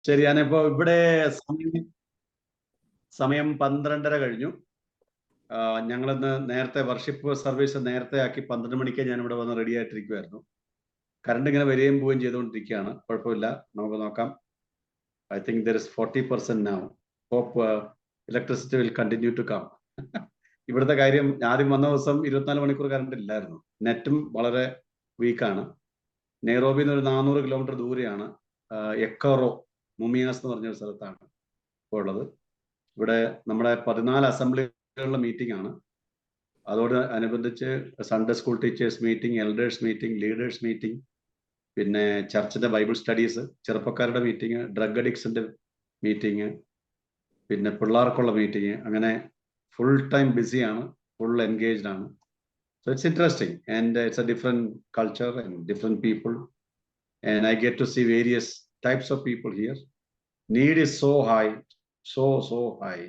ശരി, ഞാനിപ്പോ ഇവിടെ സമയം 12:30 കഴിഞ്ഞു. ഞങ്ങളിന്ന് നേരത്തെ വർഷിപ്പ് സർവീസ് നേരത്തെ ആക്കി 12 മണിക്ക് ഞാൻ ഇവിടെ വന്ന് റെഡി ആയിട്ടിരിക്കുമായിരുന്നു. കറണ്ട് ഇങ്ങനെ വരികയും പോവുകയും ചെയ്തുകൊണ്ടിരിക്കുകയാണ്. കുഴപ്പമില്ല, നമുക്ക് നോക്കാം. I think there is 40% now. Hope electricity will continue to come. ഇവിടുത്തെ കാര്യം, ആദ്യം വന്ന ദിവസം 24 മണിക്കൂർ കറണ്ട് ഇല്ലായിരുന്നു. നെറ്റും വളരെ വീക്കാണ്. നെയ്റോബിയിൽ നിന്ന് ഒരു 400 കിലോമീറ്റർ ദൂരെയാണ് എക്കോറോ മുമിയാസ് എന്ന് പറഞ്ഞൊരു സ്ഥലത്താണ് ഇപ്പോൾ ഉള്ളത്. ഇവിടെ നമ്മുടെ 14 അസംബ്ലികളുടെ മീറ്റിംഗ് ആണ്. അതോട് അനുബന്ധിച്ച് Sunday school teachers meeting, elders meeting, leaders meeting, പിന്നെ ചർച്ചിന്റെ ബൈബിൾ സ്റ്റഡീസ്, ചെറുപ്പക്കാരുടെ മീറ്റിംഗ്, ഡ്രഗ് അഡിക്ട്സിന്റെ മീറ്റിംഗ്, പിന്നെ പിള്ളേർക്കുള്ള മീറ്റിംഗ്, അങ്ങനെ ഫുൾ ടൈം ബിസിയാണ്, ഫുൾ എൻഗേജ്ഡ് ആണ്. So it's interesting and it's a different culture and different people and I get to see various types of people here. Need is so high, so high,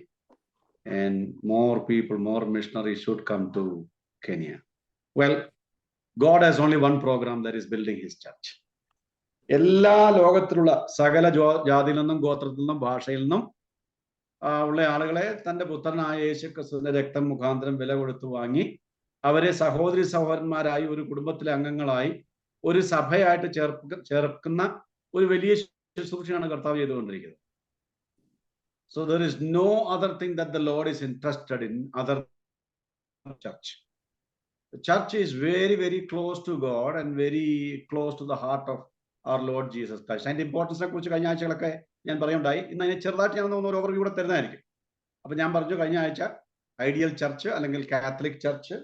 and more people, more missionaries should come to Kenya. Well, God has only one program, that is building his church. എല്ലാ ലോകത്തിലുള്ള സകല ജാതിയിൽ നിന്നും ഗോത്രത്തിൽ നിന്നും ഭാഷയിൽ നിന്നും ഉള്ള ആളുകളെ തന്റെ പുത്രനായ യേശു ക്രിസ്തുവിന്റെ രക്തം മുഖാന്തരം വില കൊടുത്തു വാങ്ങി അവരെ സഹോദരി സഹോദരന്മാരായി ഒരു കുടുംബത്തിലെ അംഗങ്ങളായി ഒരു സഭയായിട്ട് ചേർക്കുന്ന ഒരു വലിയ ശുശ്രൂഷയാണ് കർത്താവ് ചെയ്തുകൊണ്ടിരിക്കുന്നത്. So there is no other thing that the Lord is interested in other than church. The church is very, very close to God and very close to the heart of our Lord Jesus Christ. അതിന്റെ ഇമ്പോർട്ടൻസിനെ കുറിച്ച് കഴിഞ്ഞ ആഴ്ചകളൊക്കെ ഞാൻ പറയുണ്ടായി. ഇന്ന് അതിനെ ചെറുതായിട്ട് ഞാൻ ഒരു overview കൂടെ തരുന്നതായിരിക്കും. അപ്പൊ ഞാൻ പറഞ്ഞു കഴിഞ്ഞ ആഴ്ച ഐഡിയൽ ചർച്ച് അല്ലെങ്കിൽ കാത്തലിക് ചർച്ച്,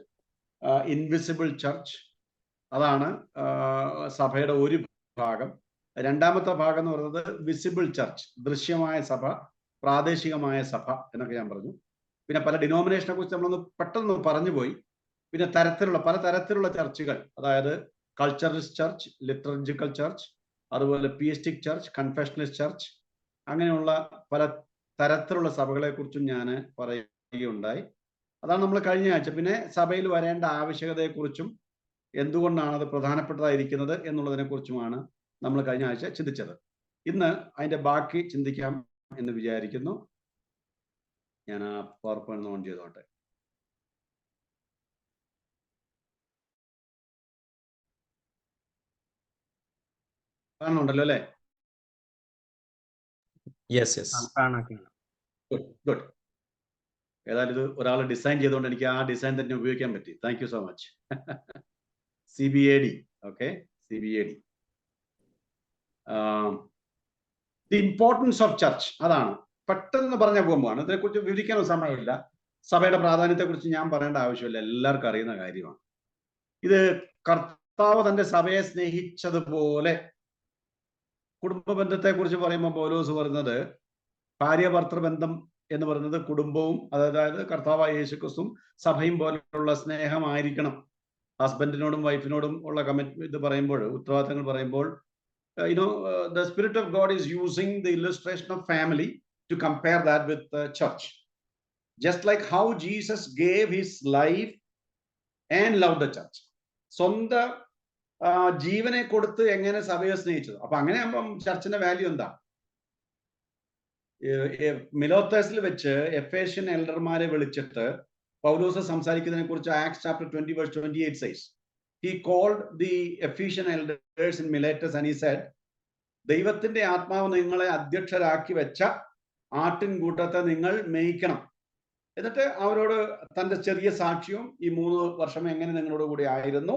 ഇൻവിസിബിൾ ചർച്ച്, അതാണ് സഭയുടെ ഒരു ഭാഗം. രണ്ടാമത്തെ ഭാഗം എന്ന് പറയുന്നത് വിസിബിൾ ചർച്ച്, ദൃശ്യമായ സഭ, പ്രാദേശികമായ സഭ എന്നൊക്കെ ഞാൻ പറഞ്ഞു. പിന്നെ പല ഡിനോമിനേഷനെ കുറിച്ച് നമ്മളൊന്ന് പെട്ടെന്ന് പറഞ്ഞു പോയി. പിന്നെ പല തരത്തിലുള്ള ചർച്ചുകൾ, അതായത് കൾച്ചറലിസ്റ്റ് ചർച്ച്, ലിറ്റർജിക്കൽ ചർച്ച്, അതുപോലെ പിയസ്റ്റിക് ചർച്ച്, കൺഫെഷണലിസ്റ്റ് ചർച്ച്, അങ്ങനെയുള്ള പല തരത്തിലുള്ള സഭകളെ കുറിച്ചും ഞാൻ പറയുകയുണ്ടായി. അതാണ് നമ്മൾ കഴിഞ്ഞ ആഴ്ച. പിന്നെ സഭയിൽ വരേണ്ട ആവശ്യകതയെക്കുറിച്ചും എന്തുകൊണ്ടാണ് അത് പ്രധാനപ്പെട്ടതായിരിക്കുന്നത് എന്നുള്ളതിനെ കുറിച്ചുമാണ് നമ്മൾ കഴിഞ്ഞ ആഴ്ച ചിന്തിച്ചത്. ഇന്ന് അതിന്റെ ബാക്കി ചിന്തിക്കാം എന്ന് വിചാരിക്കുന്നു. ഞാൻ ആ പവർ പോയിന്റ് ഓൺ ചെയ്തോട്ടെ. കാണുന്നുണ്ടല്ലോ അല്ലേ? ഗുഡ്. ഏതായാലും ഇത് ഒരാൾ ഡിസൈൻ ചെയ്തുകൊണ്ട് എനിക്ക് ആ ഡിസൈൻ തന്നെ ഉപയോഗിക്കാൻ പറ്റി. Thank you so much. CBAD. Okay, CBAD. The importance of church, അതാണ് പെട്ടെന്ന് പറഞ്ഞ പോകുമ്പോഴാണ്. ഇതിനെക്കുറിച്ച് വിവരിക്കാനൊന്നും സമയമില്ല. സഭയുടെ പ്രാധാന്യത്തെക്കുറിച്ച് ഞാൻ പറയേണ്ട ആവശ്യമില്ല, എല്ലാവർക്കും അറിയുന്ന കാര്യമാണ്. ഇത് കർത്താവ് തന്റെ സഭയെ സ്നേഹിച്ചതുപോലെ, കുടുംബ ബന്ധത്തെക്കുറിച്ച് പറയുമ്പോൾ പൗലോസ് പറയുന്നത് ഭാര്യ ഭർത്തൃബന്ധം എന്ന് പറയുന്നത് കുടുംബവും, അതായത് കർത്താവായ യേശുക്രിസ്തുവും സഭയും പോലുള്ള സ്നേഹമായിരിക്കണം. ഹസ്ബൻഡിനോടും വൈഫിനോടും ഉള്ള ഇത് പറയുമ്പോൾ, ഉത്തരവാദിത്തങ്ങൾ പറയുമ്പോൾ, the Spirit of God is using the illustration of family to compare that with the church. Just like how Jesus gave his life and loved the church. സ്വന്തം ജീവനെ കൊടുത്ത് എങ്ങനെ സഭയെ സ്നേഹിച്ചത്. അപ്പൊ അങ്ങനെ ആകുമ്പം ചർച്ചിന്റെ വാല്യൂ എന്താ? മിലോത്തസിൽ വെച്ച് എഫേഷ്യൻ എൽഡർമാരെ വിളിച്ചിട്ട് പൗലോസ് സംസാരിക്കുന്നതിനെ കുറിച്ച് acts chapter 20:28 says, he called the Ephesian elders in Miletus and he said, ദൈവത്തിന്റെ ആത്മാവ് നിങ്ങളെ അധ്യക്ഷരാക്കി വെച്ച ആട്ടിൻകൂട്ടത്തെ നിങ്ങൾ മേയ്ക്കണം. എന്നിട്ട് അവരോട് തന്റെ ചെറിയ സാക്ഷ്യവും ഈ 3 വർഷം എങ്ങനെ നിങ്ങളോട് കൂടി ആയിരുന്നു,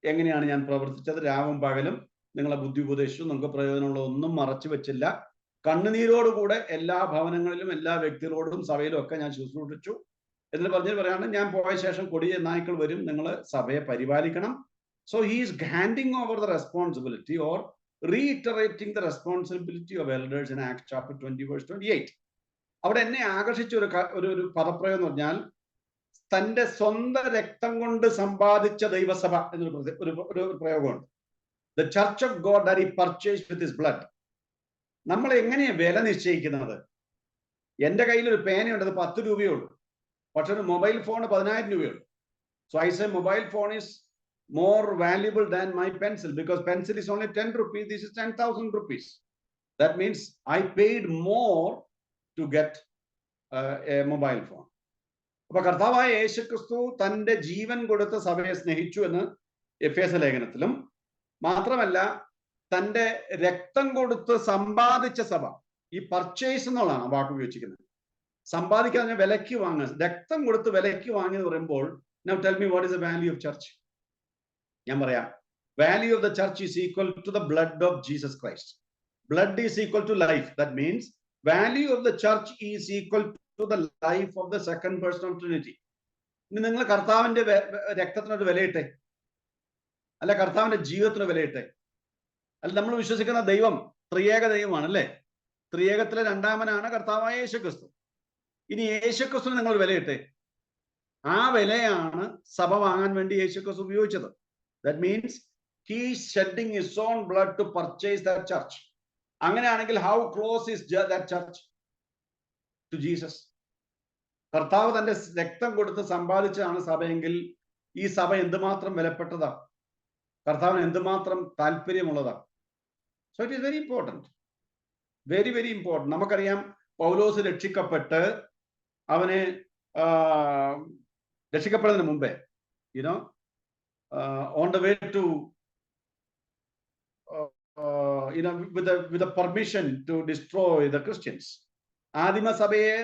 എങ്ങനെയാണ് ഞാൻ പ്രവർത്തിച്ചത്, രാവും പകലും നിങ്ങളെ ബുദ്ധി ഉപദേശിച്ചു, നിങ്ങൾക്ക് പ്രയോജനമുള്ള ഒന്നും മറച്ചു വെച്ചില്ല, കണ്ണുനീരോടുകൂടെ എല്ലാ ഭവനങ്ങളിലും എല്ലാ വ്യക്തികളോടും സഭയിലും ഒക്കെ ഞാൻ ശുശ്രൂഷിച്ചു എന്ന് പറയാണ്. ഞാൻ പോയ ശേഷം കൊടിയ നായ്ക്കൾ വരും, നിങ്ങൾ സഭയെ പരിപാലിക്കണം. So he is handing over the responsibility or reiterating the responsibility of elders in Acts chapter 20:28. അവിടെ എന്നെ ആകർഷിച്ച ഒരു പദപ്രയോഗം എന്ന് പറഞ്ഞാൽ, തന്റെ സ്വന്തം രക്തം കൊണ്ട് സമ്പാദിച്ച ദൈവസഭ എന്നൊരു പ്രയോഗമുണ്ട്. The church of God that he purchased with his blood. നമ്മൾ എങ്ങനെയാ വില നിശ്ചയിക്കുന്നത്? എന്റെ കയ്യിൽ ഒരു പേനയുണ്ട്, അത് 10 രൂപയേ ഉള്ളൂ. പക്ഷെ ഒരു മൊബൈൽ ഫോൺ 10,000 രൂപയുള്ളൂ. So I say mobile phone is more valuable than my pencil because pencil is only 10 rupees. This is 10,000 rupees. That means I paid more to get a mobile phone. അപ്പൊ കർത്താവായ യേശുക്രിസ്തു തന്റെ ജീവൻ കൊടുത്ത് സഭയെ സ്നേഹിച്ചു എന്ന് എഫേസ ലേഖനത്തിലും, മാത്രമല്ല തന്റെ രക്തം കൊടുത്ത് സമ്പാദിച്ച സഭ, ഈ പർച്ചേസ് എന്നുള്ളതാണ് ആ വാക്ക് ഉപയോഗിച്ചിരിക്കുന്നത്. സമ്പാദിക്കാൻ വിലയ്ക്ക് വാങ്ങുക, രക്തം കൊടുത്ത് വിലയ്ക്ക് വാങ്ങി എന്ന് പറയുമ്പോൾ, now tell me what is the value of church? ഞാൻ പറയാം, value of the church is equal to the blood of Jesus Christ. Blood is equal to life. That means value of the church is equal to the life of the second person of Trinity. ഇനി നിങ്ങൾ കർത്താവിന്റെ രക്തത്തിനൊരു വിലയിട്ടെ, അല്ല കർത്താവിന്റെ ജീവിതത്തിന് വിലയിട്ടെ. അല്ല, നമ്മൾ വിശ്വസിക്കുന്ന ദൈവം ത്രിയേക ദൈവമാണ്, അല്ലേ? ത്രിയേകത്തിലെ രണ്ടാമനാണ് കർത്താവായ യേശുക്രിസ്തു. ഇനി യേശുക്രിസ്തുവിന് നിങ്ങൾ വിലയിട്ടെ. ആ വിലയാണ് സഭ വാങ്ങാൻ വേണ്ടി യേശുക്രിസ്തു ഉപയോഗിച്ചത്. That means he is shedding his own blood to purchase that church. അങ്ങനെയാണെങ്കിൽ how close is that church to Jesus? കർത്താവ് തന്റെ രക്തം കൊടുത്ത് സമ്പാദിച്ചതാണ് സഭയെങ്കിൽ ഈ സഭ എന്തുമാത്രം വിലപ്പെട്ടതാ, കർത്താവിന് എന്തുമാത്രം താല്പര്യമുള്ളതാ. So it is very important, very very important. നമുക്കറിയാം, പൗലോസ് രക്ഷിക്കപ്പെട്ട് അവനെ രക്ഷിക്കപ്പെടുന്നതിന് മുമ്പേ, you know, on the way to with the permission to destroy the Christians, ആദിമസഭയെ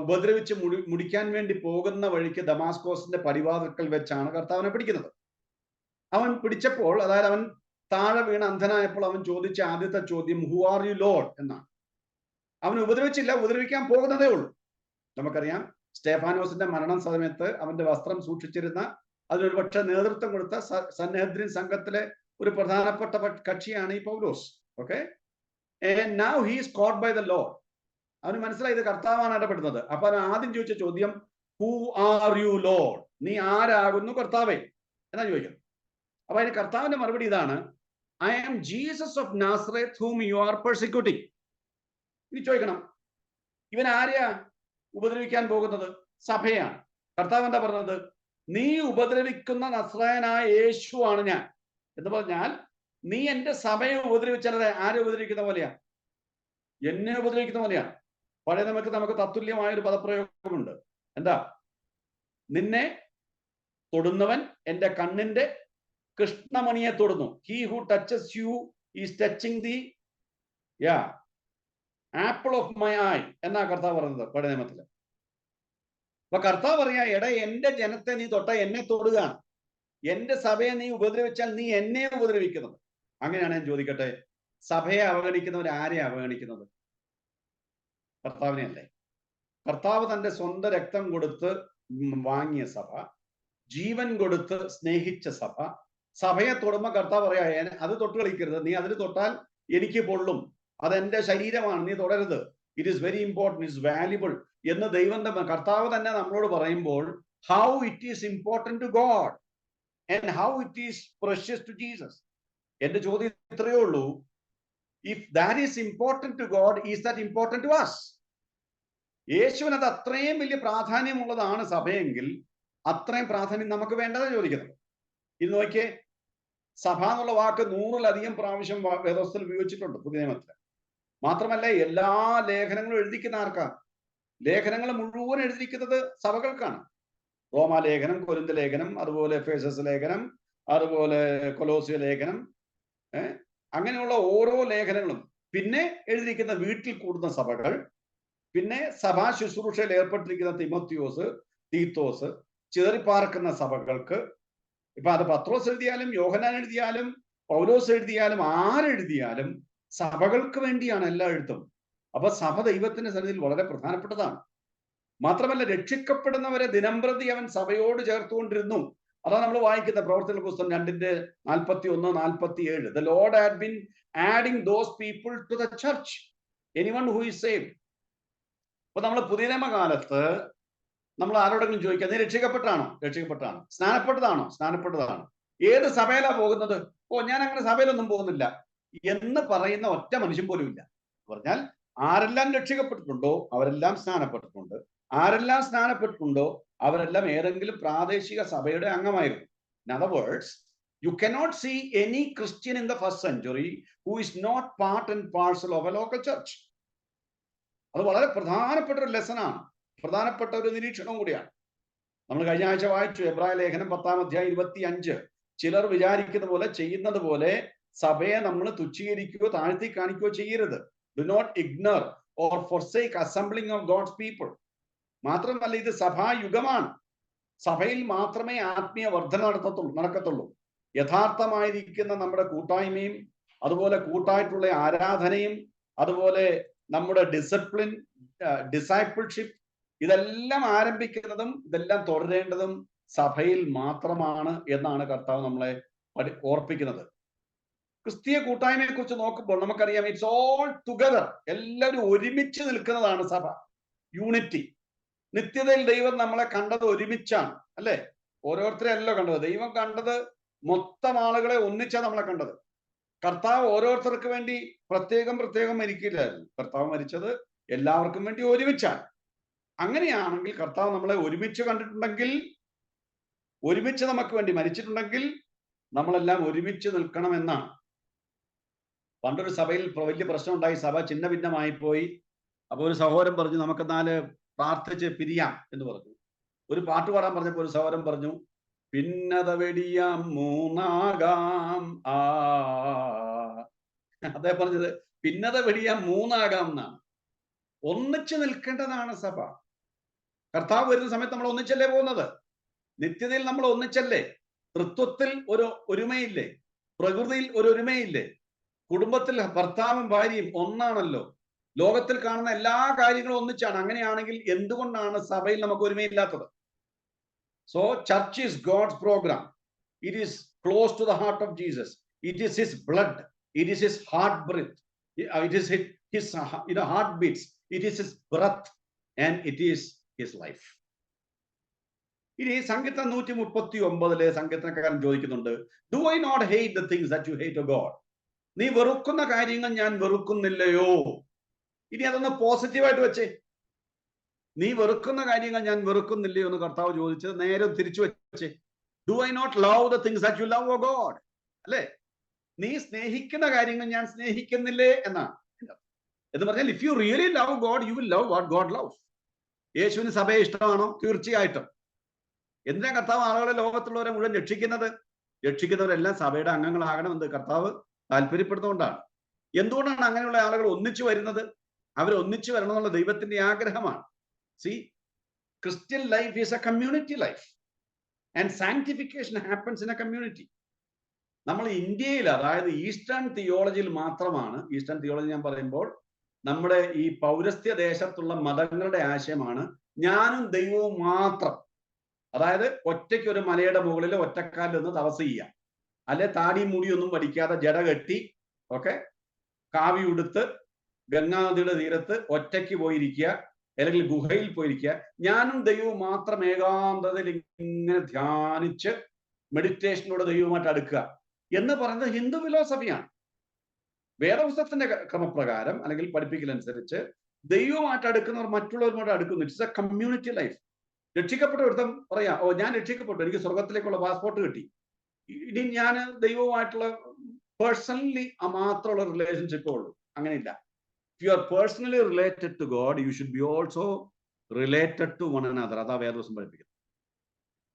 ഉപദ്രവിച്ച് മുടിക്കാൻ വേണ്ടി പോകുന്ന വഴിക്ക് ദമാസ്കോസിന്റെ പടിവാതിൽക്കൽ വെച്ചാണ് കർത്താവിനെ പിടിക്കുന്നത്. അവൻ പിടിച്ചപ്പോൾ, അതായത് അവൻ താഴെ വീണ് അന്ധനായപ്പോൾ അവൻ ചോദിച്ച ആദ്യത്തെ ചോദ്യം ഹു ആർ യു ലോർഡ് എന്നാണ്. അവൻ ഉപദ്രവിച്ചില്ല, ഉപദ്രവിക്കാൻ പോകുന്നതേ ഉള്ളൂ. നമുക്കറിയാം, സ്റ്റെഫാനോസിന്റെ മരണ സമയത്ത് അവന്റെ വസ്ത്രം സൂക്ഷിച്ചിരുന്ന, അതിനൊരു പക്ഷെ നേതൃത്വം കൊടുത്ത സന്നഹദ്രീൻ സംഘത്തിലെ ഒരു പ്രധാനപ്പെട്ട കക്ഷിയാണ് ഈ Paulose. Okay, and now he is caught by the Lord. അവന് മനസ്സിലായി ഇത് കർത്താവാണ് ഇടപെടുന്നത്. അപ്പൊ അവൻ ആദ്യം ചോദിച്ച ചോദ്യം ഹു ആർ യു ലോർഡ്, നീ ആരാകുന്നു കർത്താവേ എന്നാ ചോദിക്കുന്നത്. അപ്പൊ അതിന് കർത്താവിന്റെ മറുപടി ഇതാണ്, I am Jesus of Nazareth whom you are persecuting. ഇനി ചോദിക്കണം, ഇവൻ ആരെയാ ഉപദ്രവിക്കാൻ പോകുന്നത്? സഭയാണ്. കർത്താവ് എന്താ പറഞ്ഞത്? നീ ഉപദ്രവിക്കുന്ന നസ്രായനായ യേശുവാണ് ഞാൻ എന്ന് പറഞ്ഞാൽ, നീ എന്റെ സഭയെ ഉപദ്രവിച്ചാൽ ആരെ ഉപദ്രവിക്കുന്ന പോലെയാ? എന്നെ ഉപദ്രവിക്കുന്ന പോലെയാണ്. പഴയ നമുക്ക് തത്തുല്യമായ ഒരു പദപ്രയോഗമുണ്ട്. എന്താ? നിന്നെ തൊടുന്നവൻ എന്റെ കണ്ണിന്റെ കൃഷ്ണമണിയെ തൊടുന്നു. He who touches you is touching the apple of my eye എന്നാ കർത്താവ് പറയുന്നത് പഴയ നിയമത്തില്. അപ്പൊ കർത്താവ് പറയാ, എടാ എന്റെ ജനത്തെ നീ തൊട്ട എന്നെ തൊടുകയാണ്, എന്റെ സഭയെ നീ ഉപദ്രവിച്ചാൽ നീ എന്നെ ഉപദ്രവിക്കുന്നത്. അങ്ങനെയാണ് ഞാൻ ചോദിക്കട്ടെ, സഭയെ അവഗണിക്കുന്നവർ ആരെയാ അവഗണിക്കുന്നത്? കർത്താവിനെ അല്ലേ? കർത്താവ് തന്റെ സ്വന്തം രക്തം കൊടുത്ത് വാങ്ങിയ സഭ, ജീവൻ കൊടുത്ത് സ്നേഹിച്ച സഭ, സഭയെ തൊടുമ്പോ കർത്താവ് പറയാ, അത് തൊട്ട് കളിക്കരുത്, നീ അതിന് തൊട്ടാൽ എനിക്ക് പൊള്ളും, അതെന്റെ ശരീരമാണ്, നീ തൊടരുത്, it is very important, it's valuable എന്ന് ദൈവം കർത്താവ് തന്നെ നമ്മളോട് പറയുമ്പോൾ, how it is important to God and how it is precious to Jesus. എന്റെ ചോദ്യം ഇത്രയേ ഉള്ളൂ, if that is important to God, is that important to us? യേശുവിന് അത് അത്രയും വലിയ പ്രാധാന്യമുള്ളതാണ് സഭയെങ്കിൽ, അത്രയും പ്രാധാന്യം നമുക്ക് വേണ്ടതാണ് ചോദിക്കുന്നത്. ഇത് നോക്കിയേ, സഭ എന്നുള്ള വാക്ക് 100-ലധികം പ്രാവശ്യം വേദോസ്തത്തിൽ ഉപയോഗിച്ചിട്ടുണ്ട് പുതിയ നിയമത്തിൽ. മാത്രമല്ല എല്ലാ ലേഖനങ്ങളും എഴുതിക്കുന്ന ആർക്കാണ്? ലേഖനങ്ങൾ മുഴുവൻ എഴുതിയിരിക്കുന്നത് സഭകൾക്കാണ്. റോമാലേഖനം, കൊരിന്ത ലേഖനം, അതുപോലെ എഫേസസ് ലേഖനം, അതുപോലെ കൊലോസ്യ ലേഖനം, അങ്ങനെയുള്ള ഓരോ ലേഖനങ്ങളും, പിന്നെ എഴുതിയിരിക്കുന്ന വീട്ടിൽ കൂടുന്ന സഭകൾ, പിന്നെ സഭാ ശുശ്രൂഷയിൽ ഏർപ്പെട്ടിരിക്കുന്ന തിമോത്തിയോസ്, തീത്തോസ്, ചിതറിപ്പാർക്കുന്ന സഭകൾക്ക്. ഇപ്പൊ അത് പത്രോസ് എഴുതിയാലും യോഹന്നാൻ എഴുതിയാലും പൗലോസ് എഴുതിയാലും ആരെഴുതിയാലും സഭകൾക്ക് വേണ്ടിയാണ് എല്ലാ എഴുത്തും. അപ്പൊ സഭ ദൈവത്തിന്റെ സന്നിധിയിൽ വളരെ പ്രധാനപ്പെട്ടതാണ്. മാത്രമല്ല, രക്ഷിക്കപ്പെടുന്നവരെ ദിനംപ്രതി അവൻ സഭയോട് ചേർത്തുകൊണ്ടിരുന്നു. അതാണ് നമ്മൾ വായിക്കുന്ന പ്രവർത്തന പുസ്തകം 2:41-47. The Lord had been adding those people to the church, anyone who is saved. അപ്പൊ നമ്മൾ പുതിയ നിയമകാലത്ത് നമ്മൾ ആരോടെങ്കിലും ചോദിക്കുക, നീ രക്ഷിക്കപ്പെട്ടാണോ? രക്ഷിക്കപ്പെട്ടാണ്. സ്നാനപ്പെട്ടതാണോ? സ്നാനപ്പെട്ടതാണ്. ഏത് സഭയിലാ പോകുന്നത്? ഞാൻ അങ്ങനെ സഭയിലൊന്നും പോകുന്നില്ല എന്ന് പറയുന്ന ഒറ്റ മനുഷ്യൻ പോലും ഇല്ല. പറഞ്ഞാൽ ആരെല്ലാം രക്ഷിക്കപ്പെട്ടിട്ടുണ്ടോ അവരെല്ലാം സ്നാനപ്പെട്ടിട്ടുണ്ട്. ആരെല്ലാം സ്നാനപ്പെട്ടിട്ടുണ്ടോ അവരെല്ലാം ഏതെങ്കിലും പ്രാദേശിക സഭയുടെ അംഗമായിരുന്നു. In other words, You cannot see any Christian in the first century who is not part and parcel of a local church. അത് വളരെ പ്രധാനപ്പെട്ട ഒരു ലെസനാണ്, പ്രധാനപ്പെട്ട ഒരു നിരീക്ഷണവും കൂടിയാണ്. നമ്മൾ കഴിഞ്ഞ ആഴ്ച വായിച്ചു എബ്രായ ലേഖനം 10-ാം അധ്യായം 25. ചിലർ വിചാരിക്കുന്ന പോലെ, ചെയ്യുന്നത് പോലെ സഭയെ നമ്മൾ തുച്ഛീകരിക്കുകയോ താഴ്ത്തി കാണിക്കുകയോ ചെയ്യരുത്. Do not ignore or forsake assembling of God's people. മാത്രമല്ല, ഇത് സഭായുഗമാണ്. സഭയിൽ മാത്രമേ ആത്മീയ വർധന നടക്കത്തുള്ളൂ. യഥാർത്ഥമായിരിക്കുന്ന നമ്മുടെ കൂട്ടായ്മയും, അതുപോലെ കൂട്ടായിട്ടുള്ള ആരാധനയും, അതുപോലെ നമ്മുടെ ഡിസിപ്ലിൻ, ഡിസൈപ്പിൾഷിപ്പ്, ഇതെല്ലാം ആരംഭിക്കുന്നതും ഇതെല്ലാം തുടരേണ്ടതും സഭയിൽ മാത്രമാണ് എന്നാണ് കർത്താവ് നമ്മളെ ഓർപ്പിക്കുന്നത്. ക്രിസ്തീയ കൂട്ടായ്മയെ കുറിച്ച് നോക്കുമ്പോൾ നമുക്കറിയാം, ഇറ്റ്സ് ഓൾ ടുഗദർ. എല്ലാവരും ഒരുമിച്ച് നിൽക്കുന്നതാണ് സഭ. യൂണിറ്റി. നിത്യതയിൽ ദൈവം നമ്മളെ കണ്ടത് ഒരുമിച്ചാണ്, അല്ലെ? ഓരോരുത്തരെ അല്ല കണ്ടത്. ദൈവം കണ്ടത് മൊത്തം ആളുകളെ ഒന്നിച്ചാണ് നമ്മളെ കണ്ടത്. കർത്താവ് ഓരോരുത്തർക്ക് വേണ്ടി പ്രത്യേകം മരിക്കില്ലായിരുന്നു. കർത്താവ് മരിച്ചത് എല്ലാവർക്കും വേണ്ടി ഒരുമിച്ചാണ്. അങ്ങനെയാണെങ്കിൽ കർത്താവ് നമ്മളെ ഒരുമിച്ച് കണ്ടിട്ടുണ്ടെങ്കിൽ, ഒരുമിച്ച് നമുക്ക് വേണ്ടി മരിച്ചിട്ടുണ്ടെങ്കിൽ, നമ്മളെല്ലാം ഒരുമിച്ച് നിൽക്കണമെന്നാണ്. പണ്ടൊരു സഭയിൽ വലിയ പ്രശ്നം ഉണ്ടായി. സഭ ചിന്ന ഭിന്നമായി പോയി. അപ്പൊ ഒരു സഹോദരൻ പറഞ്ഞു, നമുക്ക് 4 പ്രാർത്ഥിച്ച് പിരിയാം എന്ന് പറഞ്ഞു. ഒരു പാട്ട് പാടാൻ പറഞ്ഞപ്പോൾ ഒരു സഹോദരൻ പറഞ്ഞു, ഭിന്നത വെടിയാം മൂന്നാകാം. അദ്ദേഹം പറഞ്ഞത് ഭിന്നത വെടിയാം മൂന്നാകാം എന്നാണ്. ഒന്നിച്ച് നിൽക്കേണ്ടതാണ് സഭ. കർത്താവ് വരുന്ന സമയത്ത് നമ്മൾ ഒന്നിച്ചല്ലേ പോകുന്നത്? നിത്യതയിൽ നമ്മൾ ഒന്നിച്ചല്ലേ? തൃത്വത്തിൽ ഒരു ഒരുമയില്ലേ? പ്രകൃതിയിൽ ഒരു ഒരുമയില്ലേ? കുടുംബത്തിൽ ഭർത്താവും ഭാര്യയും ഒന്നാണല്ലോ. ലോകത്തിൽ കാണുന്ന എല്ലാ കാര്യങ്ങളും ഒന്നിച്ചാണ്. അങ്ങനെയാണെങ്കിൽ എന്തുകൊണ്ടാണ് സഭയിൽ നമുക്ക് ഒരുമയില്ലാത്തത്? So church is God's programme. It is close to the heart of Jesus. It is his blood. It is his heart breath. It is his heart beats. It is his breath and it is his life. ഇനി സങ്കീർത്തനം 139 സങ്കീർത്തനക്കാരൻ ചോദിക്കുന്നുണ്ട്, do I not hate the things that you hate O God? നീ വെറുക്കുന്ന കാര്യങ്ങൾ ഞാൻ വെറുക്കുന്നില്ലയോ? ഇനി അതൊന്ന് പോസിറ്റീവായിട്ട് വെച്ചേ. നീ വെറുക്കുന്ന കാര്യങ്ങൾ ഞാൻ വെറുക്കുന്നില്ലയോ എന്ന് കർത്താവ് ചോദിച്ചത് നേരെ തിരിച്ചു വെച്ചേ. Do I not love the things that you love O God? അല്ലേ? നീ സ്നേഹിക്കുന്ന കാര്യങ്ങൾ ഞാൻ സ്നേഹിക്കുന്നില്ലേ എന്നാണ്. എന്ന് പറഞ്ഞാൽ, if you really love God, you will love what God loves. യേശുവിന് സഭയെ ഇഷ്ടമാണോ? തീർച്ചയായിട്ടും. എന്തിനാ കർത്താവ് ആളുകളെ, ലോകത്തുള്ളവരെ മുഴുവൻ രക്ഷിക്കുന്നത്? രക്ഷിക്കുന്നവരെല്ലാം സഭയുടെ അംഗങ്ങളാകണമെന്ന് കർത്താവ് താല്പര്യപ്പെടുന്നതുകൊണ്ടാണ്. എന്തുകൊണ്ടാണ് അങ്ങനെയുള്ള ആളുകൾ ഒന്നിച്ചു വരുന്നത്? അവർ ഒന്നിച്ചു വരണം എന്നുള്ള ദൈവത്തിന്റെ ആഗ്രഹമാണ്. C, Christian life is A community life and sanctification happens in A community. നമ്മൾ ഇന്ത്യയിൽ, അതായത് ഈസ്റ്റേൺ തിയോളജിയിൽ മാത്രമാണ്, ഈസ്റ്റേൺ തിയോളജി ഞാൻ പറയുമ്പോൾ നമ്മുടെ ഈ പൗരസ്ത്യ ദേശത്തുള്ള മതങ്ങളുടെ ആശയമാണ് ഞാനും ദൈവവും മാത്രം. അതായത് ഒറ്റയ്ക്ക് ഒരു മലയുടെ മുകളിൽ ഒറ്റക്കാലിൽ നിന്ന് തപസ് ചെയ്യാം, അല്ലെ താടി മുടിയൊന്നും പഠിക്കാതെ ജട കെട്ടി കാവി ഉടുത്ത് ഗംഗാനദിയുടെ തീരത്ത് ഒറ്റയ്ക്ക് പോയിരിക്കുക, അല്ലെങ്കിൽ ഗുഹയിൽ പോയിരിക്കുക, ഞാനും ദൈവവും മാത്രം ഏകാന്തതയിൽ ഇങ്ങനെ ധ്യാനിച്ച് മെഡിറ്റേഷനിലൂടെ ദൈവവുമായിട്ട് അടുക്കുക എന്ന് പറയുന്നത് ഹിന്ദു ഫിലോസഫിയാണ്. വേദപുസ്തകത്തിന്റെ ക്രമപ്രകാരം അല്ലെങ്കിൽ പഠിപ്പിക്കലനുസരിച്ച് ദൈവവുമായിട്ട് അടുക്കുന്നവർ മറ്റുള്ളവരുമായിട്ട് അടുക്കുന്നു. It's A community life. രക്ഷിക്കപ്പെട്ട ഒരുത്തം പറയാം, ഓ ഞാൻ രക്ഷിക്കപ്പെട്ടു, എനിക്ക് സ്വർഗത്തിലേക്കുള്ള പാസ്പോർട്ട് കിട്ടി, ഇനി ഞാൻ ദൈവവുമായിട്ടുള്ള പേഴ്സണലി മാത്രമുള്ള റിലേഷൻഷിപ്പേ ഉള്ളൂ. അങ്ങനെയില്ല. If you are personally related to God, you should be also related to one another. അതാ വേദവസം പഠിപ്പിക്കുന്നത്.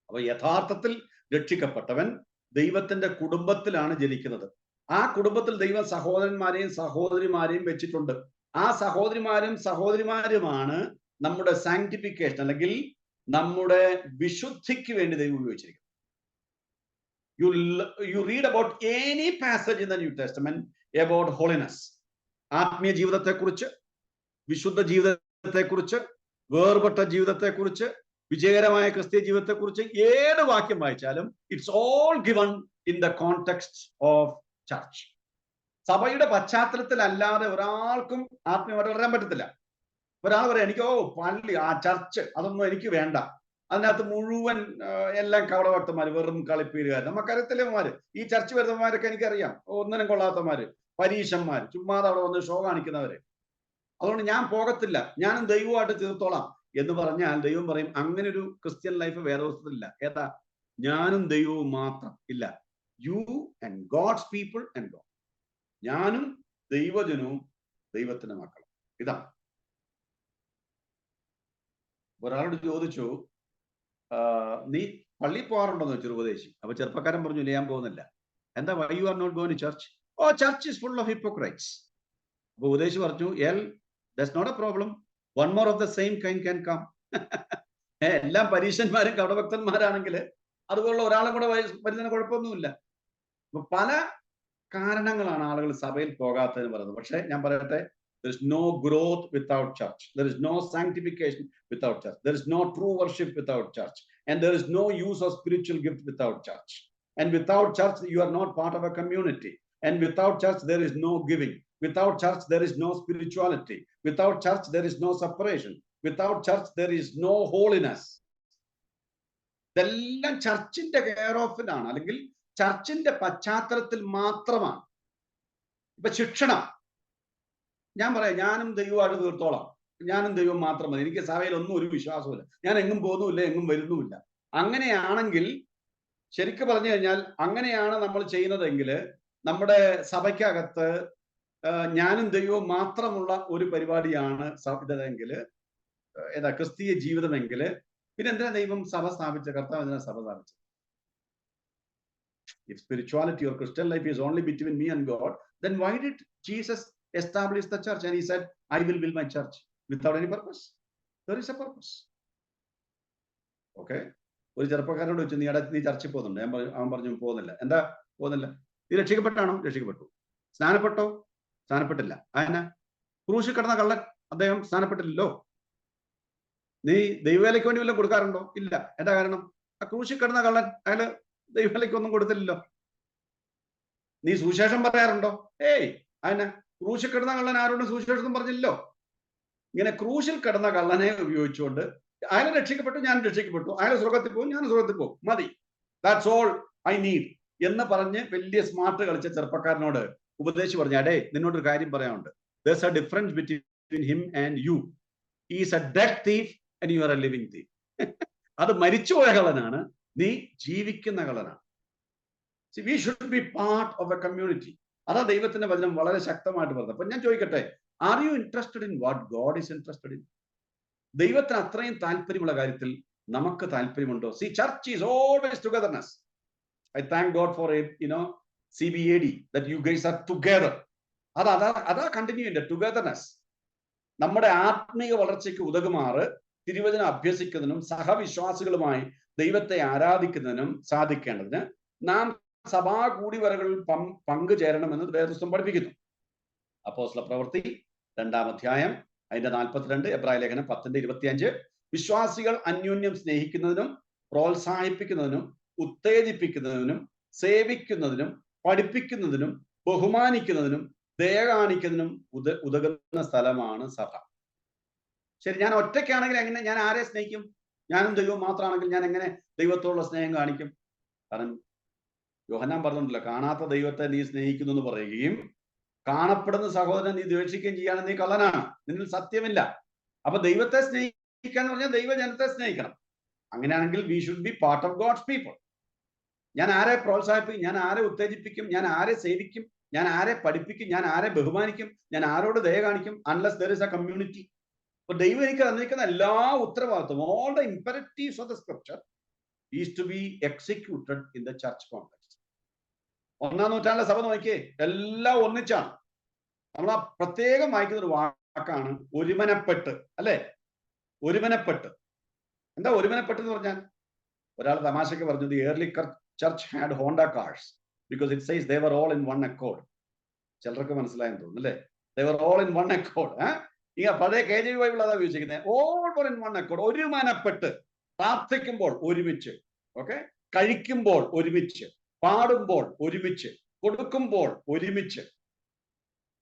അപ്പൊ യഥാർത്ഥത്തിൽ രക്ഷിക്കപ്പെട്ടവൻ ദൈവത്തിന്റെ കുടുംബത്തിലാണ് ജനിക്കുന്നത്. ആ കുടുംബത്തിൽ ദൈവം സഹോദരന്മാരെയും സഹോദരിമാരെയും വെച്ചിട്ടുണ്ട്. ആ സഹോദരിമാരുമാണ് നമ്മുടെ സാങ്ക്ടിഫിക്കേഷൻ അല്ലെങ്കിൽ നമ്മുടെ വിശുദ്ധിക്ക് വേണ്ടി ദൈവം ഉപയോഗിച്ചിരിക്കുന്നത്. You read about any passage in the New Testament about holiness. ആത്മീയ ജീവിതത്തെക്കുറിച്ച്, വിശുദ്ധ ജീവിതത്തെക്കുറിച്ച്, വേർപെട്ട ജീവിതത്തെക്കുറിച്ച്, വിജയകരമായ ക്രിസ്തീയ ജീവിതത്തെക്കുറിച്ച് ഏത് വാക്യം വായിച്ചാലും it's all given in the context of church. സഭയുടെ പശ്ചാത്തലത്തിൽ അല്ലാതെ ഒരാൾക്കും ആത്മീയമായിട്ട് വളരാൻ പറ്റത്തില്ല. ഒരാൾ പറയാം, എനിക്കോ പള്ളി, ആ ചർച്ച്, അതൊന്നും എനിക്ക് വേണ്ട, അതിനകത്ത് മുഴുവൻ എല്ലാം കവടവട്ടന്മാര്, വെറും കളിപ്പീരുകാർ. നമുക്കറിയത്തില്ലമാര്, ഈ ചർച്ച് വരുന്നവന്മാരൊക്കെ എനിക്കറിയാം, ഒന്നിനും കൊള്ളാത്തമാര്, പരീശന്മാര്, ചുമ്മാതെ അവിടെ വന്ന് ഷോ കാണിക്കുന്നവര്. അതുകൊണ്ട് ഞാൻ പോകത്തില്ല, ഞാനും ദൈവമായിട്ട് തീർത്തോളാം എന്ന് പറഞ്ഞാൽ ദൈവം പറയും, അങ്ങനെ ഒരു ക്രിസ്ത്യൻ ലൈഫ് വേദപുസ്തകത്തിലില്ല. ഏതാ? ഞാനും ദൈവവും മാത്രം ഇല്ല. You and God's people and God. ഞാനും ദൈവജനവും ദൈവത്തിന്റെ മക്കളും. ഇതാ. ഒരാളോട് ചോദിച്ചു, നീ പള്ളിയിൽ പോകാറുണ്ടോന്ന് വെച്ചു ഉപദേശി. അപ്പൊ ചെറുപ്പക്കാരൻ പറഞ്ഞു, ഇല്ല, ഞാൻ പോകുന്നില്ല. എന്താ, why you are not going to church? Oh, church is full of hypocrites. അപ്പൊ ഉപദേശി പറഞ്ഞു, that's not a problem, one more of the same kind can come. എല്ലാം പരീശന്മാരും കപടഭക്തന്മാരാണെങ്കിൽ അതുപോലുള്ള ഒരാളും കൂടെ വരുന്നതിന് കുഴപ്പമൊന്നുമില്ല. അപ്പൊ പല കാരണങ്ങളാണ് ആളുകൾ സഭയിൽ പോകാത്തതെന്ന് പറയുന്നത്. പക്ഷെ ഞാൻ പറയട്ടെ, there is no growth without church, there is no sanctification without church, there is no true worship without church, and there is no use of spiritual gift without church. And without church you are not part of a community, and without church there is no giving, without church there is no spirituality, without church there is no separation, without church there is no holiness. ഇതെല്ലാം ചർച്ചിന്റെ care ഓഫിലാണ്, അല്ലെങ്കിൽ ചർച്ചിന്റെ പശ്ചാത്തലത്തിൽ മാത്രമാണ്. ഇപ്പൊ ശിക്ഷണം, ഞാൻ പറയാം, ഞാനും ദൈവമായിട്ട് തീർത്തോളാം, ഞാനും ദൈവം മാത്രം മതി, എനിക്ക് സഭയിലൊന്നും ഒരു വിശ്വാസമില്ല, ഞാൻ എങ്ങും പോകുന്നുമില്ല, എങ്ങും വരുന്നുമില്ല. അങ്ങനെയാണെങ്കിൽ, ശരിക്കും പറഞ്ഞു കഴിഞ്ഞാൽ അങ്ങനെയാണ് നമ്മൾ ചെയ്യുന്നതെങ്കിൽ, നമ്മുടെ സഭയ്ക്കകത്ത് ഞാനും ദൈവവും മാത്രമുള്ള ഒരു പരിപാടിയാണ് ഇതെങ്കിൽ, ക്രിസ്തീയ ജീവിതമെങ്കിൽ, പിന്നെ എന്തിനാ ദൈവം സഭ സ്ഥാപിച്ച? കർത്താവ് എന്തിനാ സഭ സ്ഥാപിച്ചത്? If spirituality or Christian life is only between me and God, then why did Jesus establish the church? And he said, I will build my church without any purpose. There is a purpose. Okay? ഒരു ചെറുപ്പക്കാരോട് വെച്ചു, നീ ചർച്ചിൽ പോകുന്നുണ്ട്? അവൻ പറഞ്ഞു, പോകുന്നില്ല. എന്താ പോകുന്നില്ല? നീ രക്ഷിക്കപ്പെട്ടാണോ? രക്ഷിക്കപ്പെട്ടു. സ്നാനപ്പെട്ടോ? സ്നാനപ്പെട്ടില്ല. അതിനാ? ക്രൂശിൽ കിടന്ന കള്ളൻ അദ്ദേഹം സ്നാനപ്പെട്ടില്ലല്ലോ. നീ ദൈവവേലയ്ക്ക് വേണ്ടി വല്ലതും കൊടുക്കാറുണ്ടോ? ഇല്ല. എന്താ കാരണം? ആ ക്രൂശിൽ കിടന്ന കള്ളൻ അയാള് ദൈവവേലയ്ക്ക് ഒന്നും കൊടുത്തില്ലല്ലോ. നീ സുവിശേഷം പറയാറുണ്ടോ? അതിനാ? ക്രൂശിൽ കിടന്ന കള്ളൻ ആരോടും സുവിശേഷം പറഞ്ഞില്ലല്ലോ. ഇങ്ങനെ ക്രൂശിൽ കിടന്ന കള്ളനെ ഉപയോഗിച്ചുകൊണ്ട് അയാൾ രക്ഷിക്കപ്പെട്ടു, ഞാൻ രക്ഷിക്കപ്പെട്ടു, അയാൾ സ്വർഗത്തിൽ പോകും, ഞാൻ സ്വർഗത്തിൽ പോകും, മതി, ദാറ്റ്സ് ഓൾ ഐ നീഡ് എന്ന് പറഞ്ഞ് വലിയ സ്മാർട്ട് കളിച്ച ചെറുപ്പക്കാരനോട് ഉപദേശിച്ച് പറഞ്ഞു, അടേ, നിന്നോടൊരു കാര്യം പറയാനുണ്ട്. there's a difference between him and you. he is a dead thief and you are a living thief. അത് മരിച്ചുപോയ കള്ളനാണ്, നീ ജീവിക്കുന്ന കള്ളനാണ്. we should be part of a community. അതാ ദൈവത്തിന്റെ വചനം വളരെ ശക്തമായിട്ട് പറഞ്ഞത്. അപ്പൊ ഞാൻ ചോദിക്കട്ടെ, are you interested in what God is interested in? ദൈവത്തിന് അത്രയും താല്പര്യമുള്ള കാര്യത്തിൽ നമുക്ക് താല്പര്യമുണ്ടോ? See, church is always togetherness. I thank God for CBAD, that you guys are together. അതാ കണ്ടിന്യൂന്റെ ടുഗദർനെസ്. നമ്മുടെ ആത്മീയ വളർച്ചയ്ക്ക് ഉതകുമാറ് തിരുവചനം അഭ്യസിക്കുന്നതിനും സഹവിശ്വാസികളുമായി ദൈവത്തെ ആരാധിക്കുന്നതിനും സാധിക്കേണ്ടതിന് നാം സഭാ കൂടിവരകളിൽ പങ്കുചേരണമെന്ന് വേദപുസ്തകം പഠിപ്പിക്കുന്നു. അപ്പോസ്തല പ്രവൃത്തി 2-ാം അധ്യായം അതിന്റെ 42, എബ്രായ ലേഖനം 10:25, വിശ്വാസികൾ അന്യോന്യം സ്നേഹിക്കുന്നതിനും പ്രോത്സാഹിപ്പിക്കുന്നതിനും ഉത്തേജിപ്പിക്കുന്നതിനും സേവിക്കുന്നതിനും പഠിപ്പിക്കുന്നതിനും ബഹുമാനിക്കുന്നതിനും ദയ കാണിക്കുന്നതിനും ഉതകുന്ന സ്ഥലമാണ് സഭ. ശരി, ഞാൻ ഒറ്റയ്ക്കാണെങ്കിൽ എങ്ങനെ ഞാൻ ആരെ സ്നേഹിക്കും? ഞാനും ദൈവം മാത്രമാണെങ്കിൽ ഞാൻ എങ്ങനെ ദൈവത്തോടുള്ള സ്നേഹം കാണിക്കും? കാരണം യോഹന്നാൻ പറഞ്ഞിട്ടില്ല, കാണാത്ത ദൈവത്തെ നീ സ്നേഹിക്കുന്നു എന്ന് പറയുകയും കാണപ്പെടുന്ന സഹോദരനെ നീ ദ്വേഷിക്കുകയും ചെയ്യാനും നീ കള്ളനാണ്, നിന്നിൽ സത്യമില്ല. അപ്പൊ ദൈവത്തെ സ്നേഹിക്കാന്ന് പറഞ്ഞാൽ ദൈവജനത്തെ സ്നേഹിക്കണം. അങ്ങനെയാണെങ്കിൽ we should be part of God's people. ഞാൻ ആരെ പ്രോത്സാഹിപ്പിക്കും? ഞാൻ ആരെ ഉത്തേജിപ്പിക്കും? ഞാൻ ആരെ സേവിക്കും? ഞാൻ ആരെ പഠിപ്പിക്കും? ഞാൻ ആരെ ബഹുമാനിക്കും? ഞാൻ ആരോട് ദയ കാണിക്കും? Unless there is a community. അപ്പൊ ദൈവം എനിക്ക് തന്നിരിക്കുന്ന എല്ലാ ഉത്തരവാദിത്വം, all the imperatives of the scripture is to be executed in the church context. 1-ാം നൂറ്റാണ്ടിലെ സഭ നോക്കിയേ, എല്ലാം ഒന്നിച്ചാണ്. നമ്മൾ ആ പ്രത്യേകം വായിക്കുന്ന ഒരു വാക്കാണ് ഒരുമനപ്പെട്ട്, അല്ലെ? ഒരുമനപ്പെട്ട്. എന്താ ഒരുമനപ്പെട്ട് എന്ന് പറഞ്ഞാൽ? ഒരാൾ തമാശയ്ക്ക് പറഞ്ഞു, the early church had Honda cars because it says they were all in one accord. ചിലർക്ക് മനസ്സിലായെന്ന് തോന്നുന്നു, അല്ലേ? they were all in one accord. ഈ പഴയ KJV ബൈബിൾ അതാ ഉപയോഗിച്ചിരിക്കുന്നത്. all were in one accord. ഒരുമനപ്പെട്ട് പ്രാർത്ഥിക്കുമ്പോൾ ഒരുമിച്ച്, ഓക്കെ, കഴിക്കുമ്പോൾ ഒരുമിച്ച്, പാടുമ്പോൾ ഒരുമിച്ച്, കൊടുക്കുമ്പോൾ ഒരുമിച്ച്,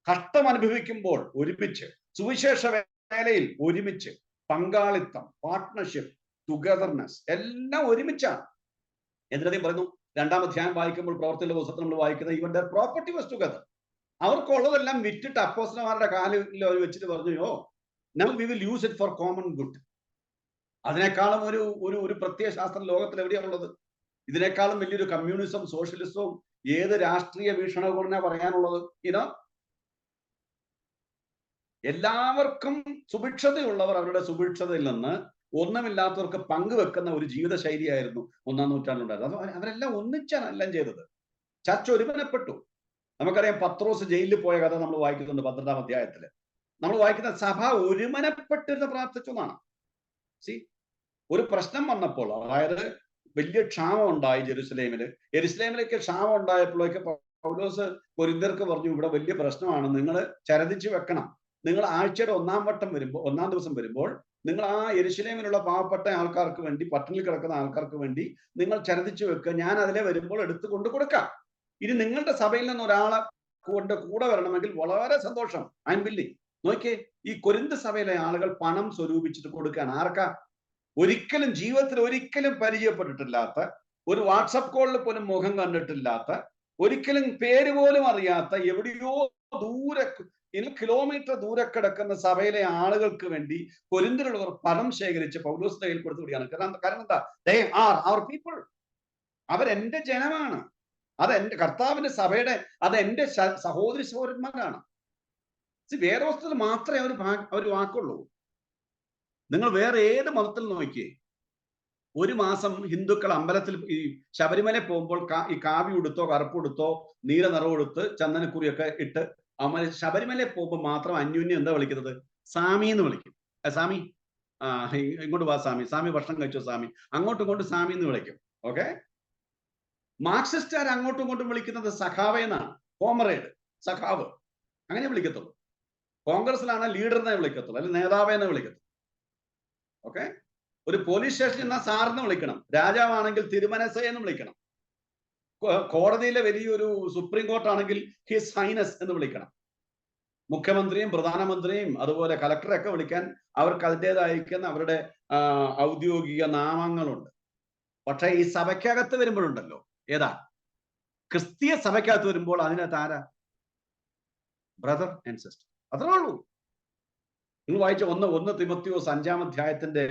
കഷ്ടം അനുഭവിക്കുമ്പോൾ ഒരുമിച്ച്, സുവിശേഷ വേലയിൽ ഒരുമിച്ച്, പങ്കാളിത്തം, പാർട്ട്ണർഷിപ്പ്, ടുഗദർനെസ്, എല്ലാം ഒരുമിച്ചാണ്. എന്നിട്ട് പറയുന്നു, 2-ാം അധ്യായം വായിക്കുമ്പോൾ, പ്രവർത്തിയുടെ പുസ്തകത്തിൽ നമ്മൾ വായിക്കുന്നത്, ഇവൻ ദർ പ്രോപ്പർട്ടി വാസ് ടുഗദർ. അവർക്കുള്ളതെല്ലാം വിറ്റിട്ട് അപ്പോസ്തലന്മാരുടെ കാലിൽ വെച്ചിട്ട് പറഞ്ഞു, now we will use it for common good. അതിനേക്കാളും ഒരു പ്രത്യയ ശാസ്ത്രം ലോകത്തിൽ എവിടെയാണുള്ളത്? ഇതിനേക്കാളും വലിയൊരു കമ്മ്യൂണിസം, സോഷ്യലിസവും ഏത് രാഷ്ട്രീയ വീക്ഷണകോണിനാ പറയാനുള്ളത്? ഇതാ, എല്ലാവർക്കും സുഭിക്ഷതയുള്ളവർ അവരുടെ സുഭിക്ഷതയിൽ നിന്ന് ഒന്നുമില്ലാത്തവർക്ക് പങ്കുവെക്കുന്ന ഒരു ജീവിത ശൈലിയായിരുന്നു 1-ാം നൂറ്റാണ്ടിലുണ്ടായിരുന്നത്. അത് അവരെല്ലാം ഒന്നിച്ചാണ് എല്ലാം ചെയ്തത്. ചർച്ച ഒരുമനപ്പെട്ടു. നമുക്കറിയാം, പത്രോസ് ജയിലിൽ പോയ കഥ നമ്മൾ വായിക്കുന്നുണ്ട് 12-ാം അധ്യായത്തില്. നമ്മൾ വായിക്കുന്ന സഭ ഒരുമനപ്പെട്ടിരുന്ന് പ്രാർത്ഥിച്ചു എന്നാണ്. ഒരു പ്രശ്നം വന്നപ്പോൾ, അതായത് വലിയ ക്ഷാമം ഉണ്ടായി യെരുശലേമിലേക്ക് ക്ഷാമം ഉണ്ടായപ്പോഴേക്ക് പൗലോസ് കൊരിന്ത്യർക്ക് പറഞ്ഞു, ഇവിടെ വലിയ പ്രശ്നമാണ്, നിങ്ങൾ ചരതിച്ചു വെക്കണം. നിങ്ങൾ ആഴ്ചയുടെ 1-ാം ദിവസം വരുമ്പോൾ നിങ്ങൾ ആ യെരുശലേമിലുള്ള പാവപ്പെട്ട ആൾക്കാർക്ക് വേണ്ടി, പട്ടിണിയിൽ കിടക്കുന്ന ആൾക്കാർക്ക് വേണ്ടി നിങ്ങൾ ചരതിച്ചു വെക്കുക. ഞാൻ അതിലെ വരുമ്പോൾ എടുത്തു കൊണ്ട് കൊടുക്കാം. ഇനി നിങ്ങളുടെ സഭയിൽ നിന്ന് ഒരാളെ കൂടെ വരണമെങ്കിൽ വളരെ സന്തോഷം, ഐ എം വില്ലിങ്. നോക്കിയേ, ഈ കൊരിന്ത് സഭയിലെ ആളുകൾ പണം സ്വരൂപിച്ചിട്ട് കൊടുക്കാൻ ആർക്കാ? ഒരിക്കലും ജീവിതത്തിൽ ഒരിക്കലും പരിചയപ്പെട്ടിട്ടില്ലാത്ത, ഒരു വാട്സപ്പ് കോളിൽ പോലും മുഖം കണ്ടിട്ടില്ലാത്ത, ഒരിക്കലും പേര് പോലും അറിയാത്ത, എവിടെയോ ദൂരെ കിലോമീറ്റർ ദൂരെ കിടക്കുന്ന സഭയിലെ ആളുകൾക്ക് വേണ്ടി കൊരിന്തിലുള്ളവർ പണം ശേഖരിച്ച് പൗലോസിന്റെ കയ്യിൽ കൊടുത്തുകൂടിയാണ്. കാരണം എന്താ? They are our people. അവരെന്റെ ജനമാണ്. അത് എന്റെ കർത്താവിന്റെ സഭയുടെ, അത് എന്റെ സഹോദരി സഹോദരന്മാരാണ്. വേറൊരു മാത്രമേ ഒരു വാക്കുള്ളൂ. നിങ്ങൾ വേറെ ഏത് മതത്തിൽ നോക്കിയേ, ഒരു മാസം ഹിന്ദുക്കൾ അമ്പലത്തിൽ ഈ ശബരിമല പോകുമ്പോൾ ഈ കാവി ഉടുത്തോ കറുപ്പുടുത്തോ നീല നിറം ഉടുത്ത് ചന്ദനക്കുറിയൊക്കെ ഇട്ട് ശബരിമല പോകുമ്പോൾ മാത്രം അന്യോന്യം എന്താ വിളിക്കുന്നത്? സാമി എന്ന് വിളിക്കും. സാമി, ഇങ്ങോട്ട് വാ സാമി, സാമി ഭക്ഷണം കഴിച്ചോ സാമി, അങ്ങോട്ടും ഇങ്ങോട്ടും സാമി എന്ന് വിളിക്കും. ഓക്കെ. മാർക്സിസ്റ്റുകാർ അങ്ങോട്ടും ഇങ്ങോട്ടും വിളിക്കുന്നത് സഖാവ് എന്നാണ്. കോമറേഡ്, സഖാവ്, അങ്ങനെ വിളിക്കത്തുള്ളൂ. കോൺഗ്രസിലാണ് ലീഡറിനെ വിളിക്കത്തുള്ളൂ, അല്ലെങ്കിൽ നേതാവേനെ വിളിക്കത്തുള്ളൂ. ഓക്കെ. ഒരു പോലീസ് സ്റ്റേഷനിൽ നിന്നാൽ സാറിന് വിളിക്കണം, രാജാവാണെങ്കിൽ തിരുമനസേ എന്ന് വിളിക്കണം, കോടതിയിലെ വലിയൊരു സുപ്രീം കോർട്ടാണെങ്കിൽ ഹിസ് ഹൈനസ് എന്ന് വിളിക്കണം, മുഖ്യമന്ത്രിയും പ്രധാനമന്ത്രിയും അതുപോലെ കലക്ടറെയൊക്കെ വിളിക്കാൻ അവർക്ക് അതിൻ്റെതായിരിക്കുന്ന അവരുടെ ഔദ്യോഗിക നാമങ്ങളുണ്ട്. പക്ഷെ ഈ സഭയ്ക്കകത്ത് വരുമ്പോഴുണ്ടല്ലോ, ഏതാ ക്രിസ്തീയ സഭയ്ക്കകത്ത് വരുമ്പോൾ അതിനകത്ത് ആരാ? ബ്രദർ ആൻഡ് സിസ്റ്റർ, അത്രേ ഉള്ളൂ. നിങ്ങൾ വായിച്ച 1 തിമോത്തിയോസ് 5-ാം അധ്യായത്തിന്റെ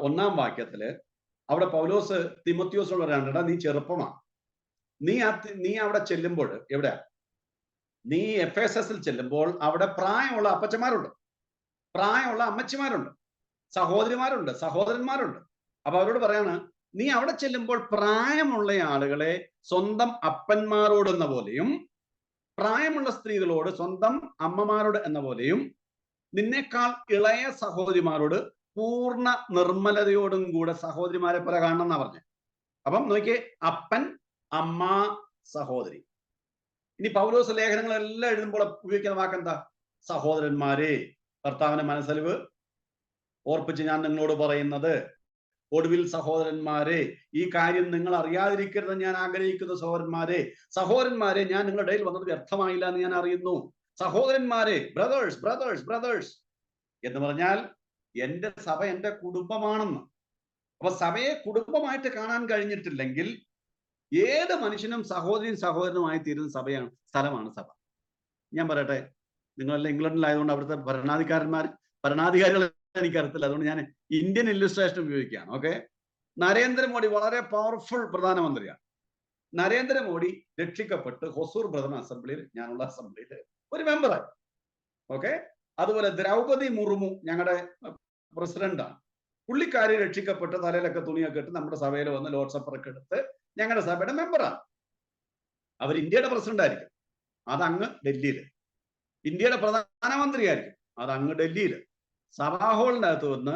1-ാം വാക്യത്തില് അവിടെ പൗലോസ് തിമോത്തിയോസിനോട് പറയണ്ട, നീ ചെറുപ്പമാണ്, നീ അവിടെ ചെല്ലുമ്പോൾ, എവിടെ നീ എഫേസസിൽ ചെല്ലുമ്പോൾ അവിടെ പ്രായമുള്ള അപ്പച്ചന്മാരുണ്ട്, പ്രായമുള്ള അമ്മച്ചിമാരുണ്ട്, സഹോദരിമാരുണ്ട്, സഹോദരന്മാരുണ്ട്. അപ്പൊ അവരോട് പറയാണ്, നീ അവിടെ ചെല്ലുമ്പോൾ പ്രായമുള്ള ആളുകളെ സ്വന്തം അപ്പന്മാരോട് എന്ന പോലെയും, പ്രായമുള്ള സ്ത്രീകളോട് സ്വന്തം അമ്മമാരോട് എന്ന പോലെയും, നിന്നേക്കാൾ ഇളയ സഹോദരിമാരോട് പൂർണ്ണ നിർമ്മലതയോടും കൂടെ സഹോദരിമാരെ പോലെ കാണണം എന്നാ പറഞ്ഞത്. അപ്പം നോക്കിയേ, അപ്പൻ, അമ്മ, സഹോദരി. ഇനി പൗലോസ് ലേഖനങ്ങളെല്ലാം എഴുതുമ്പോൾ ഉപയോഗിക്കുന്ന വാക്കെന്താ? സഹോദരന്മാരെ. കർത്താവിന്റെ മനസ്സലിവ് ഓർപ്പിച്ച് ഞാൻ നിങ്ങളോട് പറയുന്നത്, ഒടുവിൽ സഹോദരന്മാരെ, ഈ കാര്യം നിങ്ങൾ അറിയാതിരിക്കരുതെന്ന് ഞാൻ ആഗ്രഹിക്കുന്ന സഹോദരന്മാരെ, ഞാൻ നിങ്ങളുടെ ഇടയിൽ വന്നത് വ്യർത്ഥമായില്ല എന്ന് ഞാൻ അറിയുന്നു. സഹോദരന്മാരെ, ബ്രദേഴ്സ് ബ്രദേഴ്സ് ബ്രദേഴ്സ് എന്ന് പറഞ്ഞാൽ എന്റെ സഭ എന്റെ കുടുംബമാണെന്ന്. അപ്പൊ സഭയെ കുടുംബമായിട്ട് കാണാൻ കഴിഞ്ഞിട്ടില്ലെങ്കിൽ ഏത് മനുഷ്യനും സഹോദരനുമായി തീരുന്ന സ്ഥലമാണ് സഭ. ഞാൻ പറയട്ടെ, നിങ്ങളെല്ലാം ഇംഗ്ലണ്ടിലായതുകൊണ്ട് അവിടുത്തെ ഭരണാധികാരികൾ എനിക്കറിയത്തില്ല, അതുകൊണ്ട് ഞാൻ ഇന്ത്യൻ ഇല്ലുസ്ട്രേഷൻ ഉപയോഗിക്കുകയാണ്. ഓക്കെ. നരേന്ദ്രമോദി വളരെ പവർഫുൾ പ്രധാനമന്ത്രിയാണ്. നരേന്ദ്രമോദി രക്ഷിക്കപ്പെട്ട് ഹൊസൂർ ബ്രദർ അസംബ്ലിയിൽ, ഞാനുള്ള അസംബ്ലിയിൽ ഒരു മെമ്പറായി. ഓക്കെ. അതുപോലെ ദ്രൗപദി മുർമു ഞങ്ങളുടെ പ്രസിഡന്റാണ്. പുള്ളിക്കാരി രക്ഷിക്കപ്പെട്ട് തലയിലൊക്കെ തുണിയൊക്കെ ഇട്ട് നമ്മുടെ സഭയിൽ വന്ന് ലോഡ് സപ്പറൊക്കെ എടുത്ത് ഞങ്ങളുടെ സഭയുടെ മെമ്പറാണ്. അവർ ഇന്ത്യയുടെ പ്രസിഡന്റ് ആയിരിക്കും, അതങ്ങ് ഡൽഹിയിൽ. ഇന്ത്യയുടെ പ്രധാനമന്ത്രി ആയിരിക്കും, അതങ്ങ് ഡൽഹിയിൽ. സഭാ ഹാളിൻ്റെ അകത്ത് വന്ന്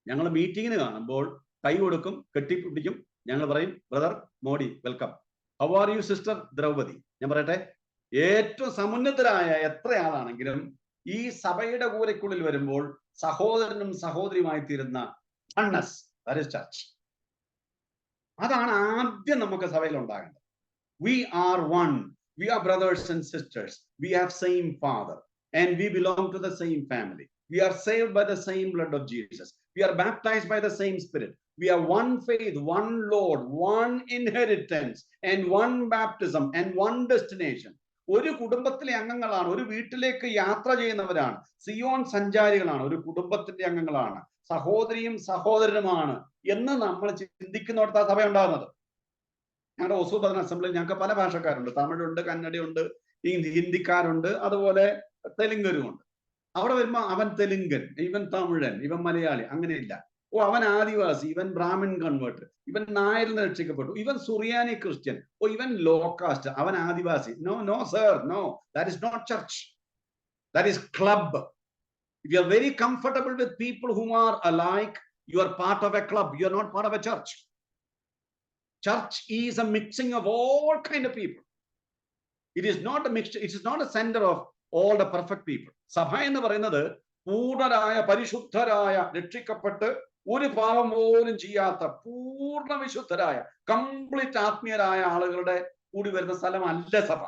ഞങ്ങൾ മീറ്റിങ്ങിന് കാണുമ്പോൾ കൈ കൊടുക്കും, കെട്ടിപ്പിടിക്കും. ഞങ്ങൾ പറയും, brother Modi welcome, how are you sister Draupadi. ഞാൻ പറയട്ടെ, ഏറ്റവും സമുന്നതരായ എത്ര ആളാണെങ്കിലും ഈ സഭയുടെ കൂരയ്ക്കുള്ളിൽ വരുമ്പോൾ സഹോദരനും സഹോദരിയുമായി തീരുന്ന ചർച്ച്. അതാണ് ആദ്യം നമുക്ക് സഭയിൽ ഉണ്ടാകേണ്ടത്. We are one. We are brothers and sisters. We have same father and we belong to the same family. We are saved by the same blood of Jesus. We are baptized by the same Spirit. We have one faith, one Lord, one inheritance and one baptism and one destination. ഒരു കുടുംബത്തിലെ അംഗങ്ങളാണ്, ഒരു വീട്ടിലേക്ക് യാത്ര ചെയ്യുന്നവരാണ്, Zion സഞ്ചാരികളാണ്, ഒരു കുടുംബത്തിന്റെ അംഗങ്ങളാണ്, സഹോദരിയും സഹോദരനുമാണ് എന്ന് നമ്മൾ ചിന്തിക്കുന്നിടത്താ സഭ ഉണ്ടാകുന്നത്. ഞങ്ങളുടെ ഒസൂർ ഭദ്രൻ അസംബ്ലിയിൽ ഞങ്ങൾക്ക് പല ഭാഷക്കാരുണ്ട്. തമിഴുണ്ട്, കന്നഡയുണ്ട്, ഹിന്ദിക്കാരുണ്ട്, അതുപോലെ തെലുങ്കരുമുണ്ട്. അവിടെ വരുമ്പോ അവൻ തെലുങ്കൻ, ഇവൻ തമിഴൻ, ഇവൻ മലയാളി, അങ്ങനെയില്ല. ഓ അവൻ ആദിവാസി, ഇവൻ ബ്രാഹ്മിൻ കൺവേർട്ട്, ഇവൻ നായരിൽ നിന്ന് രക്ഷിക്കപ്പെട്ടു, ഇവൻ സുറിയാനി ക്രിസ്ത്യൻ, ഓ ഇവൻ ലോ കാസ്റ്റ്, അവൻ ആദിവാസി. No no sir, no, that is not church, that is club. If you are very comfortable with people who are alike, you are part of a club, you are not part of a church. Church is a mixing of all kind of people. It is not a mixture, it is not a center of all the perfect people. സഭ എന്ന് പറയുന്നത് പൂർണ്ണരായ, പരിശുദ്ധരായ, രക്ഷിക്കപ്പെട്ട് ഒരു പാപം പോലും ചെയ്യാത്ത പൂർണ്ണ വിശുദ്ധരായ, complete ആത്മീയരായ ആളുകളുടെ കൂടി വരുന്ന സ്ഥലമല്ല സഭ.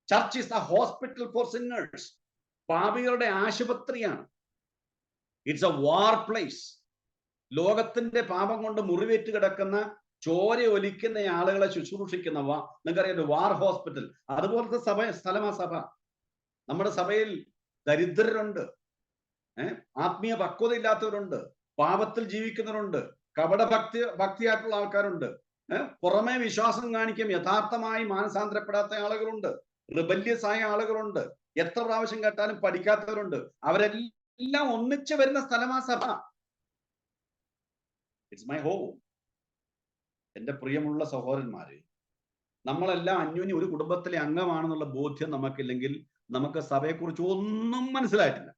Church is the hospital for sinners. പാപികളുടെ ആശുപത്രിയാണ്. It's a war place. ലോകത്തിന്റെ പാപം കൊണ്ട് മുറിവേറ്റ് കിടക്കുന്ന, ചോര ഒലിക്കുന്ന ആളുകളെ ശുശ്രൂഷിക്കുന്ന നിങ്ങൾക്കറിയാം വാർ ഹോസ്പിറ്റൽ. അതുപോലത്തെ സ്ഥലമാ സഭ. നമ്മുടെ സഭയിൽ ദരിദ്രരുണ്ട്, ആത്മീയ പക്വത ഇല്ലാത്തവരുണ്ട്, പാപത്തിൽ ജീവിക്കുന്നവരുണ്ട്, ഭക്തിയായിട്ടുള്ള ആൾക്കാരുണ്ട്, പുറമെ വിശ്വാസം കാണിക്കും യഥാർത്ഥമായി മാനസാന്തരപ്പെടാത്ത ആളുകളുണ്ട്, റിബല്യസ് ആയ ആളുകളുണ്ട്, എത്ര പ്രാവശ്യം കേട്ടാലും പഠിക്കാത്തവരുണ്ട്. അവരെല്ലാം ഒന്നിച്ചു വരുന്ന സ്ഥലമാ സഭ. It's my home. എന്റെ പ്രിയമുള്ള സഹോദരന്മാരെ, നമ്മളെല്ലാം അന്യോന്യം ഒരു കുടുംബത്തിലെ അംഗമാണെന്നുള്ള ബോധ്യം നമുക്കില്ലെങ്കിൽ നമുക്ക് സഭയെക്കുറിച്ച് ഒന്നും മനസ്സിലായിട്ടില്ല.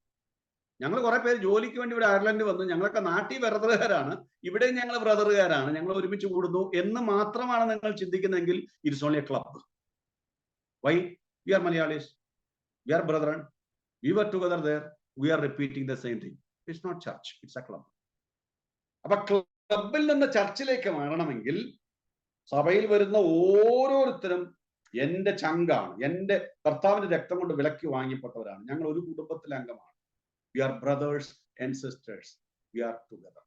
ഞങ്ങൾ കുറെ പേര് ജോലിക്ക് വേണ്ടി ഇവിടെ അയർലൻഡ് വന്നു, ഞങ്ങളൊക്കെ നാട്ടിൽ ബ്രദറുകാരാണ്, ഇവിടെ ഞങ്ങൾ ബ്രദറുകാരാണ്, ഞങ്ങൾ ഒരുമിച്ച് കൂടുന്നു എന്ന് മാത്രമാണ് നിങ്ങൾ ചിന്തിക്കുന്നതെങ്കിൽ it's only a club. Why? We are Malayalees, we are brethren, we were together there, we are repeating the same thing. It's not church, it's a club. അപ്പൊ ക്ലബിൽ നിന്ന് ചർച്ചിലേക്ക് മാറണമെങ്കിൽ സഭയിൽ വരുന്ന ഓരോരുത്തരും എന്റെ ചങ്കാണ്, എന്റെ കർത്താവിന്റെ രക്തം കൊണ്ട് വിലക്കി വാങ്ങിപ്പെട്ടവരാണ്, ഞങ്ങൾ ഒരു കുടുംബത്തിലെ അംഗമാണ്. We are brothers and sisters, we are together.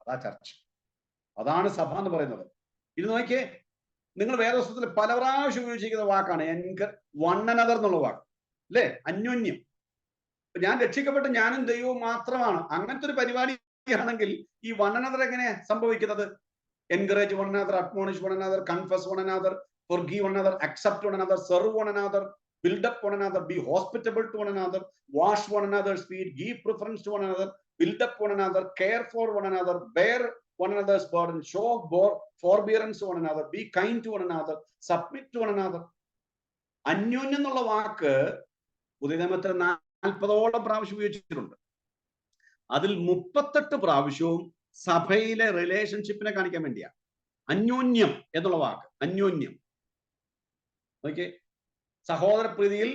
അതാ ചർച്ച്, അതാണ് സഭ എന്ന് പറയുന്നത്. ഇത് നോക്കിയേ, നിങ്ങൾ വേദപുസ്തകത്തിൽ പല പ്രാവശ്യം ഉപയോഗിച്ചിരിക്കുന്ന വാക്കാണ് വൺ അനദർ എന്നുള്ള വാക്ക്, അല്ലേ? അന്യോന്യം. ഞാൻ രക്ഷിക്കപ്പെട്ട് ഞാനും ദൈവവും മാത്രമാണ്, അങ്ങനത്തെ ഒരു പരിപാടിയാണെങ്കിൽ ഈ വൺ അനദർ എങ്ങനെ സംഭവിക്കുന്നത്? Encourage one another, admonish one another, confess one another, forgive one another, accept one another, serve one another, build up one another, be hospitable to one another, wash one another's feet, give preference to one another, build up one another, care for one another, bear one another's burden, show forbearance to one another, be kind to one another, submit to one another. അന്യോന്യം എന്നുള്ള വാക്ക് പുതിയ നിയമത്തിൽ 40ഓളം പ്രാവശ്യം ഉപയോഗിച്ചിട്ടുണ്ട്. അതിൽ 38 പ്രാവശ്യവും സഭയിലെ റിലേഷൻഷിപ്പിനെ കാണിക്കാൻ വേണ്ടിയാണ് അന്യോന്യം എന്നുള്ള വാക്ക്. അന്യോന്യം ഓക്കെ, സഹോദര പ്രീതിയിൽ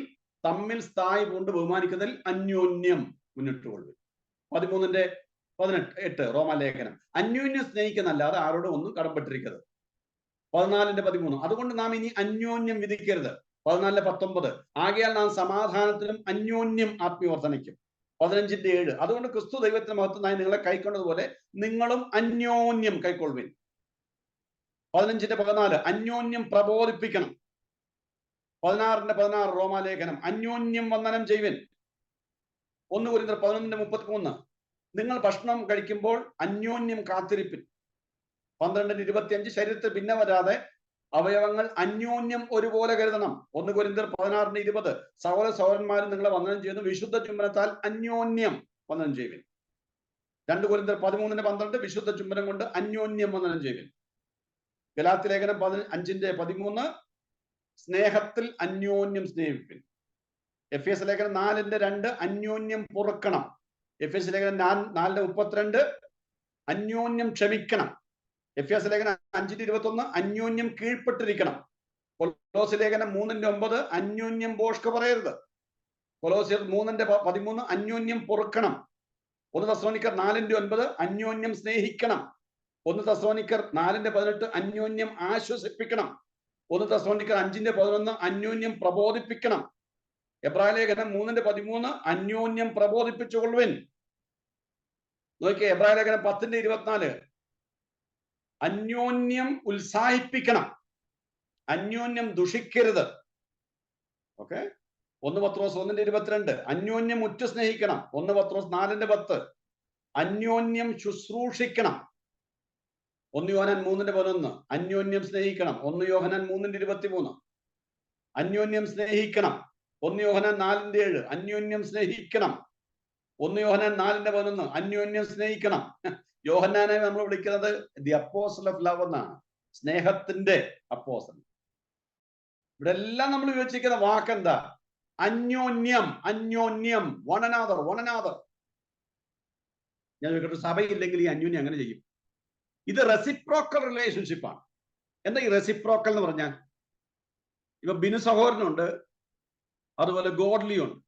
തമ്മിൽ സ്ഥായി കൊണ്ട് ബഹുമാനിക്കുന്നതിൽ അന്യോന്യം മുന്നിട്ടുകൊള്ളു. 13:18 റോമാലേഖനം, അന്യോന്യം സ്നേഹിക്കുന്നല്ലാതെ ആരോടും ഒന്നും കടപ്പെട്ടിരിക്കരുത്. 14:13 അതുകൊണ്ട് നാം ഇനി അന്യോന്യം വിധിക്കരുത്. 14:19 ആകയാൽ നാം സമാധാനത്തിനും അന്യോന്യം ആത്മീയവർദ്ധനയ്ക്കും. 15:7 അതുകൊണ്ട് ക്രിസ്തു ദൈവത്തിന് മഹത്വമായി നിങ്ങളെ കൈക്കൊണ്ടതുപോലെ നിങ്ങളും അന്യോന്യം കൈക്കൊള്ളുവിൻ. 15:14 അന്യോന്യം പ്രബോധിപ്പിക്കണം. 16:16 റോമാലേഖനം, അന്യോന്യം വന്ദനം ചെയ്യുവിൻ. 1 കൊരിന്ത്യർ 11:33 നിങ്ങൾ ഭക്ഷണം കഴിക്കുമ്പോൾ അന്യോന്യം കാത്തിരിപ്പിൻ. 12:25 ശരീരത്തിൽ ഭിന്ന വരാതെ അവയവങ്ങൾ അന്യോന്യം ഒരുപോലെ കരുതണം. 1 കൊരിന്ത്യർ 16:20 സഹോദര സഹോദരന്മാരും നിങ്ങളെ വന്ദനം ചെയ്യുന്നു, വിശുദ്ധ ചുംബനത്താൽ അന്യോന്യം വന്ദനം ചെയ്യുവിൻ. 2 കൊരിന്ത്യർ 13:12 വിശുദ്ധ ചുംബനം കൊണ്ട് അന്യോന്യം വന്ദനം ചെയ്യുവിൻ. ഗലാത്യ ലേഖനം 5:13 സ്നേഹത്തിൽ അന്യോന്യം സ്നേഹിപ്പിൻ. എഫേസ്യ ലേഖനം 4:2 അന്യോന്യം പൊറുക്കണം. എഫേസ്യ ലേഖനം 4:32 അന്യോന്യം ക്ഷമിക്കണം. എഫേസ്യ ലേഖനം 5:21 അന്യോന്യം കീഴ്പ്പെട്ടിരിക്കണം. കൊലോസ്യ ലേഖനം 3:9 അന്യോന്യം ഭോഷ്ക പറയരുത്. കൊലോസ്യർ 3:13 അന്യോന്യം പൊറുക്കണം. 1 തെസ്സലോനിക്കർ 4:9 അന്യോന്യം സ്നേഹിക്കണം. 1 തെസ്സലോനിക്കർ 4:18 അന്യോന്യം ആശ്വസിപ്പിക്കണം. 1 തെസ്സലോനിക്കർ 5:11 അന്യോന്യം പ്രബോധിപ്പിക്കണം. എബ്രായ ലേഖനം 3:13 അന്യോന്യം പ്രബോധിപ്പിച്ചുകൊള്ളുവിൻ. നോക്കിയേ, എബ്രായ ലേഖനം 10:24 അന്യോന്യം ഉത്സാഹിപ്പിക്കണം, അന്യോന്യം ദുഷിക്കരുത്. ഓക്കെ, 1 പത്രോസ് 1:22 അന്യോന്യം ഉറ്റു സ്നേഹിക്കണം. 1 പത്രോസ് 4:10 അന്യോന്യം ശുശ്രൂഷിക്കണം. 1 യോഹന്നാൻ 3:11 അന്യോന്യം സ്നേഹിക്കണം. 1 യോഹന്നാൻ 3:23 അന്യോന്യം സ്നേഹിക്കണം. 1 യോഹന്നാൻ 4:7 അന്യോന്യം സ്നേഹിക്കണം. 1 യോഹന്നാൻ 4:11 അന്യോന്യം സ്നേഹിക്കണം. യോഹന്നാനെ നമ്മൾ വിളിക്കുന്നത് ദി അപ്പോസ്റ്റൽ ഓഫ് ലവ് എന്നാണ്, സ്നേഹത്തിന്റെ അപ്പോസ്റ്റൽ. ഇവിടെ എല്ലാം നമ്മൾ വിവരിച്ചിരിക്കുന്ന വാക്കെന്താ? അന്യോന്യം. അന്യോന്യം, വൺ അനദർ, വൺ അനദർ. ഞാൻ ചോദിക്കട്ടെ, സഭയില്ലെങ്കിൽ ഈ അന്യോന്യം അങ്ങനെ ചെയ്യും? ഇത് റെസിപ്രോക്കൽ റിലേഷൻഷിപ്പാണ്. എന്താ ഈ റെസിപ്രോക്കൽ എന്ന് പറഞ്ഞാൽ? ഇപ്പൊ ബിനു സഹോദരനുണ്ട്, അതുപോലെ ഗോഡ്ലി ഉണ്ട്.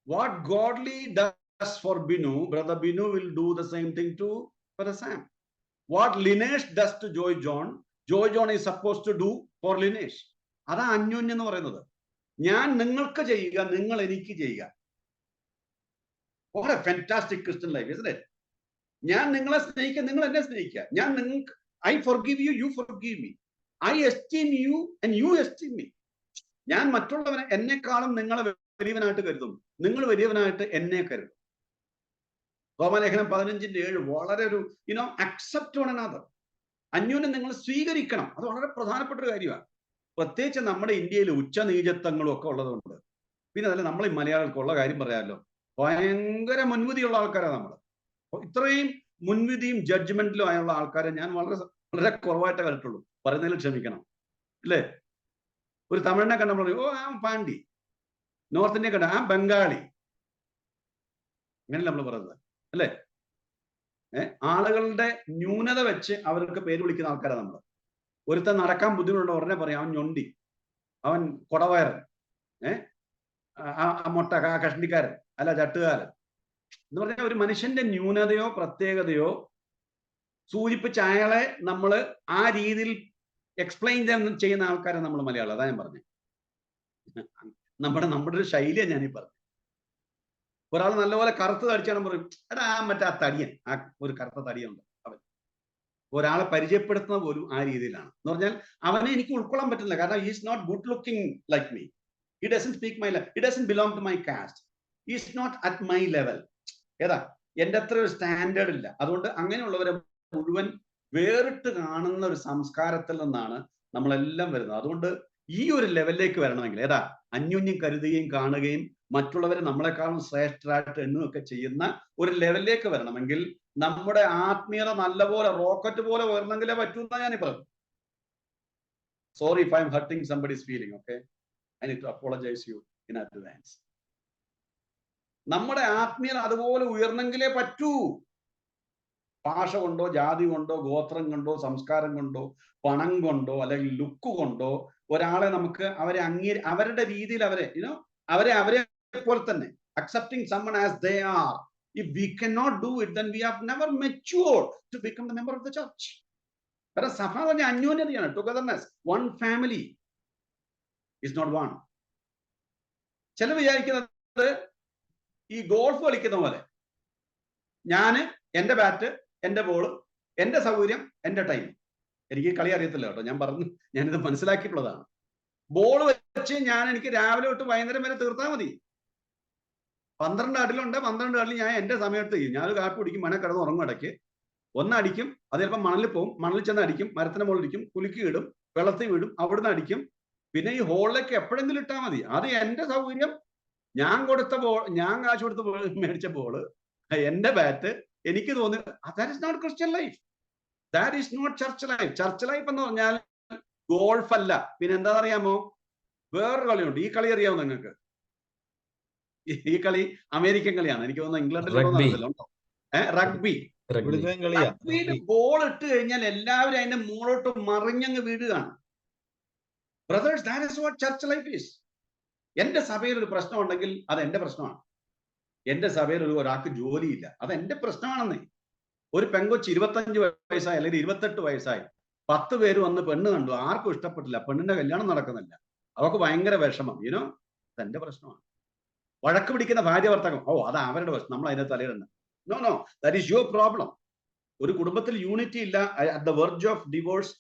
What Godly does for Binu, brother Binu will do the same thing to brother Sam. What Linesh does to Joy John, Joy John is suppose to do for Linesh. അതാ അന്യോന്യം എന്ന് പറയുന്നത്. ഞാൻ നിങ്ങൾക്ക് ചെയ്യുക, നിങ്ങൾ എനിക്ക് ചെയ്യുക. What a fantastic Christian life, isn't it? ഞാൻ നിങ്ങളെ സ്നേഹിക്കുക, നിങ്ങൾ എന്നെ സ്നേഹിക്കുക. ഞാൻ നിങ്ങൾക്ക്, I forgive you, you forgive me. I esteem you and you esteem me. ഞാൻ മറ്റുള്ളവനെ എന്നെക്കാളും നിങ്ങളെ വലിയവനായിട്ട് കരുതും, നിങ്ങൾ വലിയവനായിട്ട് എന്നെ കരുതും. റോമാലേഖനം 15:7 വളരെ ഒരു അക്സെപ്റ്റ് വൺ അനദർ. അന്യോന്യം നിങ്ങൾ സ്വീകരിക്കണം. അത് വളരെ പ്രധാനപ്പെട്ട ഒരു കാര്യമാണ്. പ്രത്യേകിച്ച് നമ്മുടെ ഇന്ത്യയിൽ ഉച്ചനീചത്വങ്ങളും ഒക്കെ ഉള്ളതുകൊണ്ട്. പിന്നെ അതല്ല, നമ്മൾ ഈ മലയാളികൾക്കുള്ള കാര്യം പറയാമല്ലോ, ഭയങ്കര മുൻവിധിയുള്ള ആൾക്കാരാണ് നമ്മൾ. ഇത്രയും മുൻവിധിയും ജഡ്ജ്മെന്റിലും ആയുള്ള ആൾക്കാരെ ഞാൻ വളരെ കുറവായിട്ട് കണ്ടിട്ടുള്ളൂ. പറയുന്നതിൽ ക്ഷമിക്കണം, അല്ലേ? ഒരു തമിഴിനെ കണ്ട നമ്മൾ പറയും, ഓ ആ പാണ്ടി. നോർത്ത് ഇന്ത്യ കണ്ട ആ ബംഗാളി. അങ്ങനെയല്ല നമ്മൾ പറയുന്നത്, അല്ലേ? ആളുകളുടെ ന്യൂനത വെച്ച് അവർക്ക് പേര് വിളിക്കുന്ന ആൾക്കാരാണ് നമ്മൾ. ഒരുത്തൻ നടക്കാൻ ബുദ്ധിമുട്ടുണ്ടോ ഉടനെ പറയും അവൻ ഞൊണ്ടി, അവൻ കൊടവയറൻ, ആ മൊട്ട കഷ്ണിക്കാരൻ, അല്ല ചട്ടുകാരൻ എന്ന് പറഞ്ഞാൽ ഒരു മനുഷ്യന്റെ ന്യൂനതയോ പ്രത്യേകതയോ സൂചിപ്പിച്ച് അയാളെ നമ്മൾ ആ രീതിയിൽ എക്സ്പ്ലെയിൻ ചെയ്യുന്ന ആൾക്കാരെ നമ്മൾ മലയാളം. അതാ ഞാൻ പറഞ്ഞത്. നമ്മുടെ ഒരു ശൈലിയാണ് ഞാനീ പറഞ്ഞത്. ഒരാൾ നല്ലപോലെ കറുത്ത് തടിച്ചാണ് പറയും, എടാ മറ്റേ ആ തടിയൻ, ആ ഒരു കറുത്ത തടിയുണ്ട് അവൻ. ഒരാളെ പരിചയപ്പെടുത്തുന്ന പോലും ആ രീതിയിലാണ്. എന്ന് പറഞ്ഞാൽ അവനെ എനിക്ക് ഉൾക്കൊള്ളാൻ പറ്റില്ല. കാരണം he is not good looking like me. He doesn't speak my level. He doesn't belong to my caste. He is not at my level. ഏതാ എന്റെ അത്ര ഒരു സ്റ്റാൻഡേർഡ് ഇല്ല. അതുകൊണ്ട് അങ്ങനെയുള്ളവരെ മുഴുവൻ വേറിട്ട് കാണുന്ന ഒരു സംസ്കാരത്തിൽ നിന്നാണ് നമ്മളെല്ലാം വരുന്നത്. അതുകൊണ്ട് ഈ ഒരു ലെവലിലേക്ക് വരണമെങ്കിൽ ഏതാ അന്യോന്യം കരുതുകയും കാണുകയും മറ്റുള്ളവരെ നമ്മളെക്കാളും ശ്രേഷ്ഠരായിട്ട് എണ്ണുകയൊക്കെ ചെയ്യുന്ന ഒരു ലെവലിലേക്ക് വരണമെങ്കിൽ നമ്മുടെ ആത്മീയത നല്ലപോലെ റോക്കറ്റ് പോലെ വരണമെങ്കിലേ പറ്റൂന്നാ ഞാനീ പറഞ്ഞു. Sorry if I am hurting somebody's feeling. Okay, I need to apologise you in advance. നമ്മുടെ ആത്മീയത അതുപോലെ ഉയർന്നെങ്കിലേ പറ്റൂ. ഭാഷ കൊണ്ടോ ജാതി കൊണ്ടോ ഗോത്രം കൊണ്ടോ സംസ്കാരം കൊണ്ടോ പണം കൊണ്ടോ അല്ലെങ്കിൽ ലുക്ക് കൊണ്ടോ ഒരാളെ നമുക്ക് അവരുടെ രീതിയിൽ അവരെ പോലെ തന്നെ accepting someone as they are. If we cannot do it, then we have never matured to become the member of the church. കാരണം സഭ പറഞ്ഞ അന്യോന്യതയാണ്, togetherness. One family is not one. ചില വിചാരിക്കുന്നത് ഈ ഗോൾഫ് കളിക്കുന്ന പോലെ, ഞാന് എന്റെ ബാറ്റ്, എന്റെ ബോള്, എന്റെ സൗകര്യം, എന്റെ ടൈം. എനിക്ക് കളി അറിയത്തില്ല കേട്ടോ, ഞാനിത് മനസ്സിലാക്കിയിട്ടുള്ളതാണ്. ബോൾ വെച്ച് എനിക്ക് രാവിലെ തൊട്ട് വൈകുന്നേരം വരെ തീർത്താൽ മതി. 12 അടിലുണ്ട്, 12 അടിൽ ഞാൻ എന്റെ സമയത്ത് ചെയ്യും. ഞാനൊരു കാപ്പി കുടിക്കും, മന കിടന്ന് ഉറങ്ങും, ഇടയ്ക്ക് ഒന്നടിക്കും, അത് ചിലപ്പോൾ മണലിൽ പോകും, മണലിൽ ചെന്ന് അടിക്കും, മരത്തിന് മുകളിലിരിക്കും, കുലുക്കി ഇടും, വെള്ളത്തിൽ വീടും, അവിടുന്ന് അടിക്കും. പിന്നെ ഈ ഹോളിലേക്ക് എപ്പോഴെങ്കിലും ഇട്ടാൽ മതി. അത് എന്റെ സൗകര്യം, ഞാൻ കൊടുത്ത ബോൾ, ഞാൻ കാശ് കൊടുത്ത് മേടിച്ച ബോള്, എന്റെ ബാറ്റ്, എനിക്ക് തോന്നി. That is not Christian life. That is not church life. Church life എന്ന് പറഞ്ഞാൽ ഗോൾഫ് അല്ല. പിന്നെ എന്താ അറിയാമോ, വേറൊരു കളിയുണ്ട്. ഈ കളി അറിയാമോ നിങ്ങൾക്ക്? ഈ കളി അമേരിക്കൻ കളിയാണ്, എനിക്ക് തോന്നുന്നു ഇംഗ്ലണ്ടിലുണ്ടോ. റഗ്ബി. റഗ്ബിയിൽ ബോൾ ഇട്ട് കഴിഞ്ഞാൽ എല്ലാവരും അതിന്റെ മുകളോട്ട് മറിഞ്ഞങ്ങ് വീഴുകയാണ്. Brothers, that is what church life is. എന്റെ സഭയിൽ ഒരു പ്രശ്നം ഉണ്ടെങ്കിൽ അത് എന്റെ പ്രശ്നമാണ്. എന്റെ സഭയിൽ ഒരാൾക്ക് ജോലിയില്ല, അത് എന്റെ പ്രശ്നമാണെന്നേ. ഒരു പെങ്കൊച്ച് 25 വയസ്സായി അല്ലെങ്കിൽ 28 വയസ്സായി, 10 പേര് വന്ന് പെണ്ണ് കണ്ടു, ആർക്കും ഇഷ്ടപ്പെട്ടില്ല, പെണ്ണിന്റെ കല്യാണം നടക്കുന്നില്ല, അവർക്ക് ഭയങ്കര വിഷമം. അതെന്റെ പ്രശ്നമാണ്. വഴക്ക് പിടിക്കുന്ന ഭാര്യ ഭർത്താക്കൾ, അത് അവരുടെ പ്രശ്നം, നമ്മൾ അതിന്റെ തലയിടണ്ട. No, that is your problem. ഒരു കുടുംബത്തിൽ യൂണിറ്റി ഇല്ല, at the verge of divorce,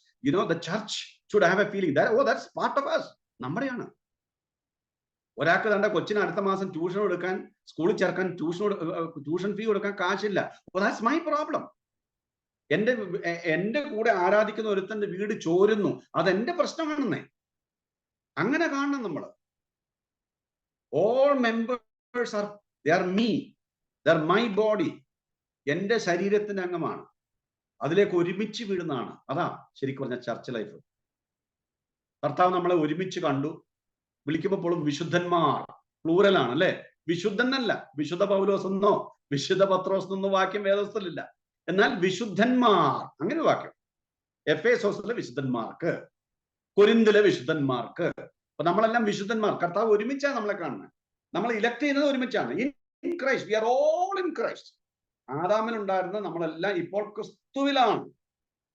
the church should have a feeling that's part of us. നമ്മുടെയാണ്. ഒരാൾക്ക് തന്റെ കൊച്ചിന് അടുത്ത മാസം ട്യൂഷൻ എടുക്കാൻ, സ്കൂളിൽ ചേർക്കാൻ ട്യൂഷൻ ഫീ കൊടുക്കാൻ കാശില്ല. That's my problem. എന്റെ കൂടെ ആരാധിക്കുന്ന ഒരുത്തന്റെ വീട് ചോരുന്നു, അതെന്റെ പ്രശ്നമാണെന്നേ. അങ്ങനെ കാണണം നമ്മൾ. All members are me, my body. എന്റെ ശരീരത്തിന്റെ അംഗമാണ്. അതിലേക്ക് ഒരുമിച്ച് വീഴുന്നതാണ്. അതാ ശരിക്കും പറഞ്ഞ ചർച്ച് ലൈഫ്. കർത്താവ് നമ്മളെ ഒരുമിച്ച് കണ്ടു. വിളിക്കുമ്പോഴും വിശുദ്ധന്മാർ, പ്ലൂറലാണ് അല്ലെ. വിശുദ്ധനല്ല വിശുദ്ധ പൗലോസ് എന്നോ വിശുദ്ധ പത്രോസ് എന്നോ വാക്യം വേദസ്ഥലില്ല. എന്നാൽ വിശുദ്ധന്മാർ, അങ്ങനെ വാക്യം. എഫേസോസിലെ വിശുദ്ധന്മാർക്ക്, കൊരിന്തിലെ വിശുദ്ധന്മാർക്ക്. അപ്പൊ നമ്മളെല്ലാം വിശുദ്ധന്മാർ. കർത്താവ് ഒരുമിച്ചാണ് നമ്മളെ കാണുന്നത്. നമ്മൾ ഇലക്ട് ചെയ്യുന്നത് ഒരുമിച്ചാണ്. In Christ, we are all in Christ. ആദാമിലുണ്ടായിരുന്ന നമ്മളെല്ലാം ഇപ്പോൾ ക്രിസ്തുവിലാണ്.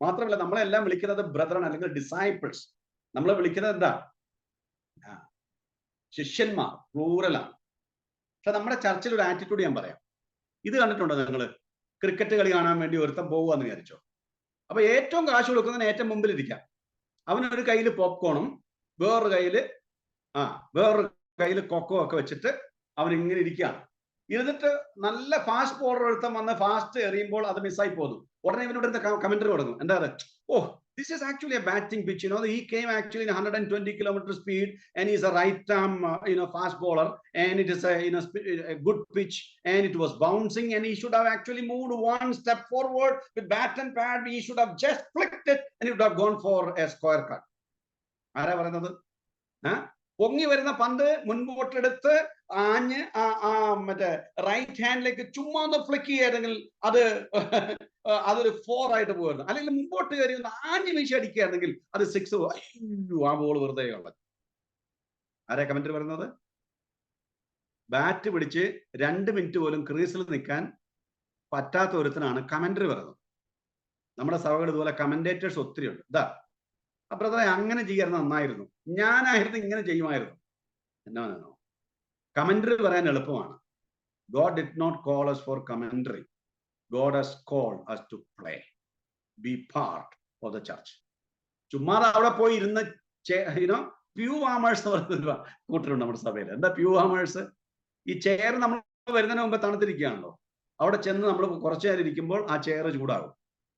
മാത്രമല്ല, നമ്മളെല്ലാം വിളിക്കുന്നത് ബ്രദറൻ അല്ലെങ്കിൽ ഡിസൈപ്പിൾസ്. നമ്മളെ വിളിക്കുന്നത് എന്താ? ശിഷ്യന്മാർ, പ്ലൂറലാണ്. പക്ഷെ നമ്മുടെ ചർച്ചിൽ ഒരു ആറ്റിറ്റ്യൂഡ് ഞാൻ പറയാം. ഇത് കണ്ടിട്ടുണ്ടോ നിങ്ങൾ? ക്രിക്കറ്റ് കളി കാണാൻ വേണ്ടി ഒരുത്തം പോകുകയെന്ന് വിചാരിച്ചോ. അപ്പൊ ഏറ്റവും കാശ് കൊടുക്കുന്നതിന് ഏറ്റവും മുമ്പിൽ ഇരിക്കാം. അവനൊരു കയ്യിൽ പോപ്കോണും വേറൊരു കയ്യിൽ കൊക്കോ ഒക്കെ വെച്ചിട്ട് അവൻ ഇങ്ങനെ ഇരിക്കുകയാണ്. ഇരുന്നിട്ട് നല്ല ഫാസ്റ്റ് ബോളർ ഒരുത്തം വന്ന് ഫാസ്റ്റ് എറിയുമ്പോൾ അത് മിസ്സായി പോകുന്നു. ഉടനെ ഇവനോട് കമന്ററി തുടങ്ങും. എന്താ അത്? ഓ, this is actually a batting pitch. He came actually in 120 kilometer speed, and he's a right arm, fast bowler, and it is a good pitch, and it was bouncing, and he should have actually moved one step forward with bat and pad. He should have just flicked it, and it would have gone for a square cut. ആരാ പറയുന്നത്? പൊങ്ങി വരുന്ന പന്ത് മുൻപോട്ടെടുത്ത് ആഞ്ഞ് മറ്റേ right ഹാൻഡിലേക്ക് ചുമ്മാ ഒന്ന് Flick ചെയ്യായിരുന്നെങ്കിൽ അതൊരു 4 ആയിട്ട് പോകുന്നു. അല്ലെങ്കിൽ മുമ്പോട്ട് കയറി ഒന്ന് ആഞ്ഞ് വീശി അടിക്കുകയായിരുന്നെങ്കിൽ അത് 6. ആ ബോൾ വെറുതെ കളഞ്ഞു. ആരാ കമന്ററി പറയുന്നത്? ബാറ്റ് പിടിച്ച് 2 മിനിറ്റ് പോലും ക്രീസിൽ നിൽക്കാൻ പറ്റാത്ത ഒരുത്തനാണ് കമന്ററി പറയുന്നത്. നമ്മുടെ സഭകൾ ഇതുപോലെ കമന്റേറ്റേഴ്സ് ഒത്തിരി ഉണ്ട്. ഇതാ, ബ്രദറെ അങ്ങനെ ചെയ്യാറുണ്ട്, നന്നായിരുന്നു, ഞാനായിരുന്നു ഇങ്ങനെ ചെയ്യുമായിരുന്നു. എന്നാണോ? കമന്ററി പറയാൻ എളുപ്പമാണ്. God did not call us for commentary. God has called us to play, be part of the church. ചുമ്മാ അവിടെ പോയി ഇരുന്ന് പ്യൂ വാമേഴ്സ് എന്ന് പറയുന്ന കൂട്ടരുണ്ട് നമ്മുടെ സഭയിൽ. എന്താ പ്യൂ വാമേഴ്സ്? ഈ ചെയർ നമ്മൾ വരുന്നതിന് മുമ്പ് തണുത്തിരിക്കുകയാണല്ലോ. അവിടെ ചെന്ന് നമ്മൾ കുറച്ചു നേരം ഇരിക്കുമ്പോൾ ആ ചെയർ ചൂടാകും.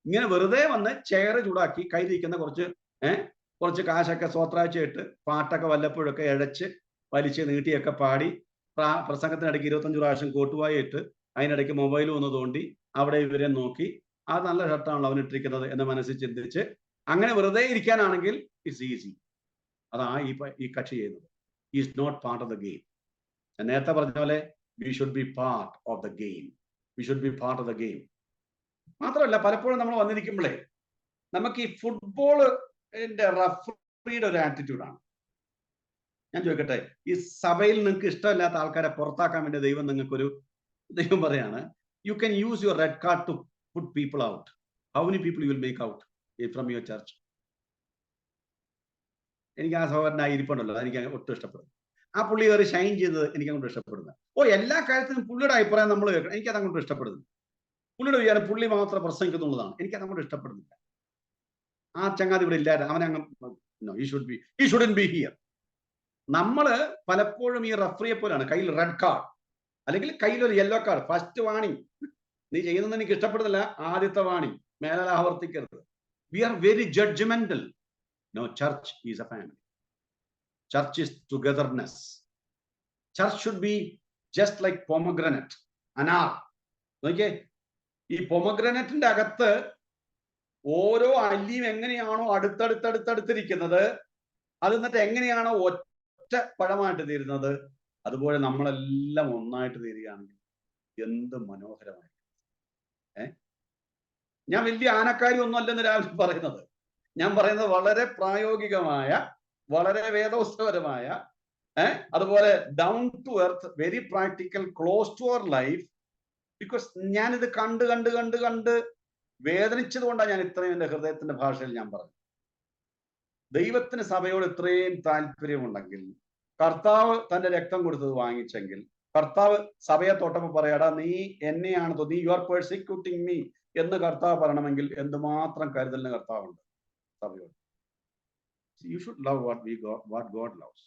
ഇങ്ങനെ വെറുതെ വന്ന് ചെയർ ചൂടാക്കി കയ്യിലിരിക്കുന്ന കുറച്ച് കാശൊക്കെ സ്വത്രാഴ്ചയിട്ട് പാട്ടൊക്കെ വല്ലപ്പോഴൊക്കെ ഇഴച്ച് വലിച്ച് നീട്ടിയൊക്കെ പാടി പ്രസംഗത്തിനിടയ്ക്ക് 25 പ്രാവശ്യം കോട്ടുവായി ഇട്ട് അതിനിടയ്ക്ക് മൊബൈലും ഒന്ന് തോണ്ടി അവിടെ ഇവരെ നോക്കി അത് നല്ല ഷർട്ടാണല്ലോ അവനിട്ടിരിക്കുന്നത് എന്ന് മനസ്സിൽ ചിന്തിച്ച് അങ്ങനെ വെറുതെ ഇരിക്കാനാണെങ്കിൽ ഇറ്റ്സ് ഈസി. അതാ ഈ കക്ഷി ചെയ്യുന്നത്. Is not part of the game. ഞാൻ നേരത്തെ പറഞ്ഞ പോലെ we should be part of the game. We should be part of the game. മാത്രമല്ല, പലപ്പോഴും നമ്മൾ വന്നിരിക്കുമ്പോഴേ നമുക്ക് ഈ ഫുട്ബോളിന്റെ റഫറിയുടെ ഒരു ആറ്റിറ്റ്യൂഡാണ്. ഞാൻ ചോദിക്കട്ടെ, ഈ സഭയിൽ നിങ്ങൾക്ക് ഇഷ്ടമില്ലാത്ത ആൾക്കാരെ പുറത്താക്കാൻ വേണ്ടി ദൈവം പറയാണ്, you can use your red card to put people out. How many people you will make out from your church? എനിക്ക് ആ സഹോദരൻ ഇരിപ്പുണ്ടല്ലോ, എനിക്ക് ഒട്ടും ഇഷ്ടപ്പെടുന്നു. ആ പുള്ളി കയറി ഷൈൻ ചെയ്തത് എനിക്ക് അങ്ങോട്ട് ഇഷ്ടപ്പെടുന്നത്. എല്ലാ കാര്യത്തിലും പുള്ളിയുടെ അഭിപ്രായം നമ്മൾ കേൾക്കണം. എനിക്കത് അങ്ങോട്ട് ഇഷ്ടപ്പെടുന്നു. പുള്ളിയുടെ വിചാരം പുള്ളി മാത്രം പ്രസംഗിക്കുന്നുള്ളതാണ്. എനിക്കത് അങ്ങോട്ട് ഇഷ്ടപ്പെടുന്നില്ല. ആ ചങ്ങാതി ഇവിടെ ഇല്ലായിരുന്നു, അവനെ he shouldn't be here. നമ്മള് പലപ്പോഴും ഈ റഫറിയെ പോലാണ്. കയ്യിൽ റെഡ് കാർഡ് അല്ലെങ്കിൽ കയ്യിൽ ഒരു യെല്ലോ കാർഡ്, ഫസ്റ്റ് വാണിംഗ്, നീ ചെയ്യുന്നത് എനിക്ക് ഇഷ്ടപ്പെടുന്നില്ല, ആദ്യത്തെ വാണിംഗ്, മേലെ ആവർത്തിക്കരുത്. We are very judgmental. No, church is a family. Church is togetherness. Church should be just like pomegranate, അനാർ. നോക്കിയേ, ഈ പൊമഗ്രനറ്റിന്റെ അകത്ത് ഓരോ അല്ലിയും എങ്ങനെയാണോ അടുത്തടുത്തടുത്തടുത്തിരിക്കുന്നത്, അത് എന്നിട്ട് എങ്ങനെയാണോ ഒറ്റ പഴമായിട്ട് തീരുന്നത്, അതുപോലെ നമ്മളെല്ലാം ഒന്നായിട്ട് തീരുകയാണെങ്കിൽ എന്ത് മനോഹരമായി. ഞാൻ വലിയ ആനക്കാരി ഒന്നും അല്ലെന്ന് രാവിലെ പറയുന്നത്. ഞാൻ പറയുന്നത് വളരെ പ്രായോഗികമായ, വളരെ വേദോസ്തപരമായ, അതുപോലെ down to earth, very practical, close to our life. Because ഞാനിത് കണ്ട് വേദനിച്ചത് കൊണ്ടാണ് ഞാൻ ഇത്രയും എൻ്റെ ഹൃദയത്തിന്റെ ഭാഷയിൽ ഞാൻ പറഞ്ഞു. ദൈവത്തിന് സഭയോട് ഇത്രയും താല്പര്യമുണ്ടെങ്കിൽ, കർത്താവ് തന്റെ രക്തം കൊടുത്തത് വാങ്ങിച്ചെങ്കിൽ, കർത്താവ് സഭയെ തൊട്ടപ്പോൾ പറയാടാ, നീ എന്നെയാണ് നീ യു ആർ പെർസിക്യൂട്ടിങ് മീ എന്ന് കർത്താവ് പറയണമെങ്കിൽ എന്തുമാത്രം കരുതലിന് കർത്താവുണ്ട് സഭയോട്. You should love what God loves.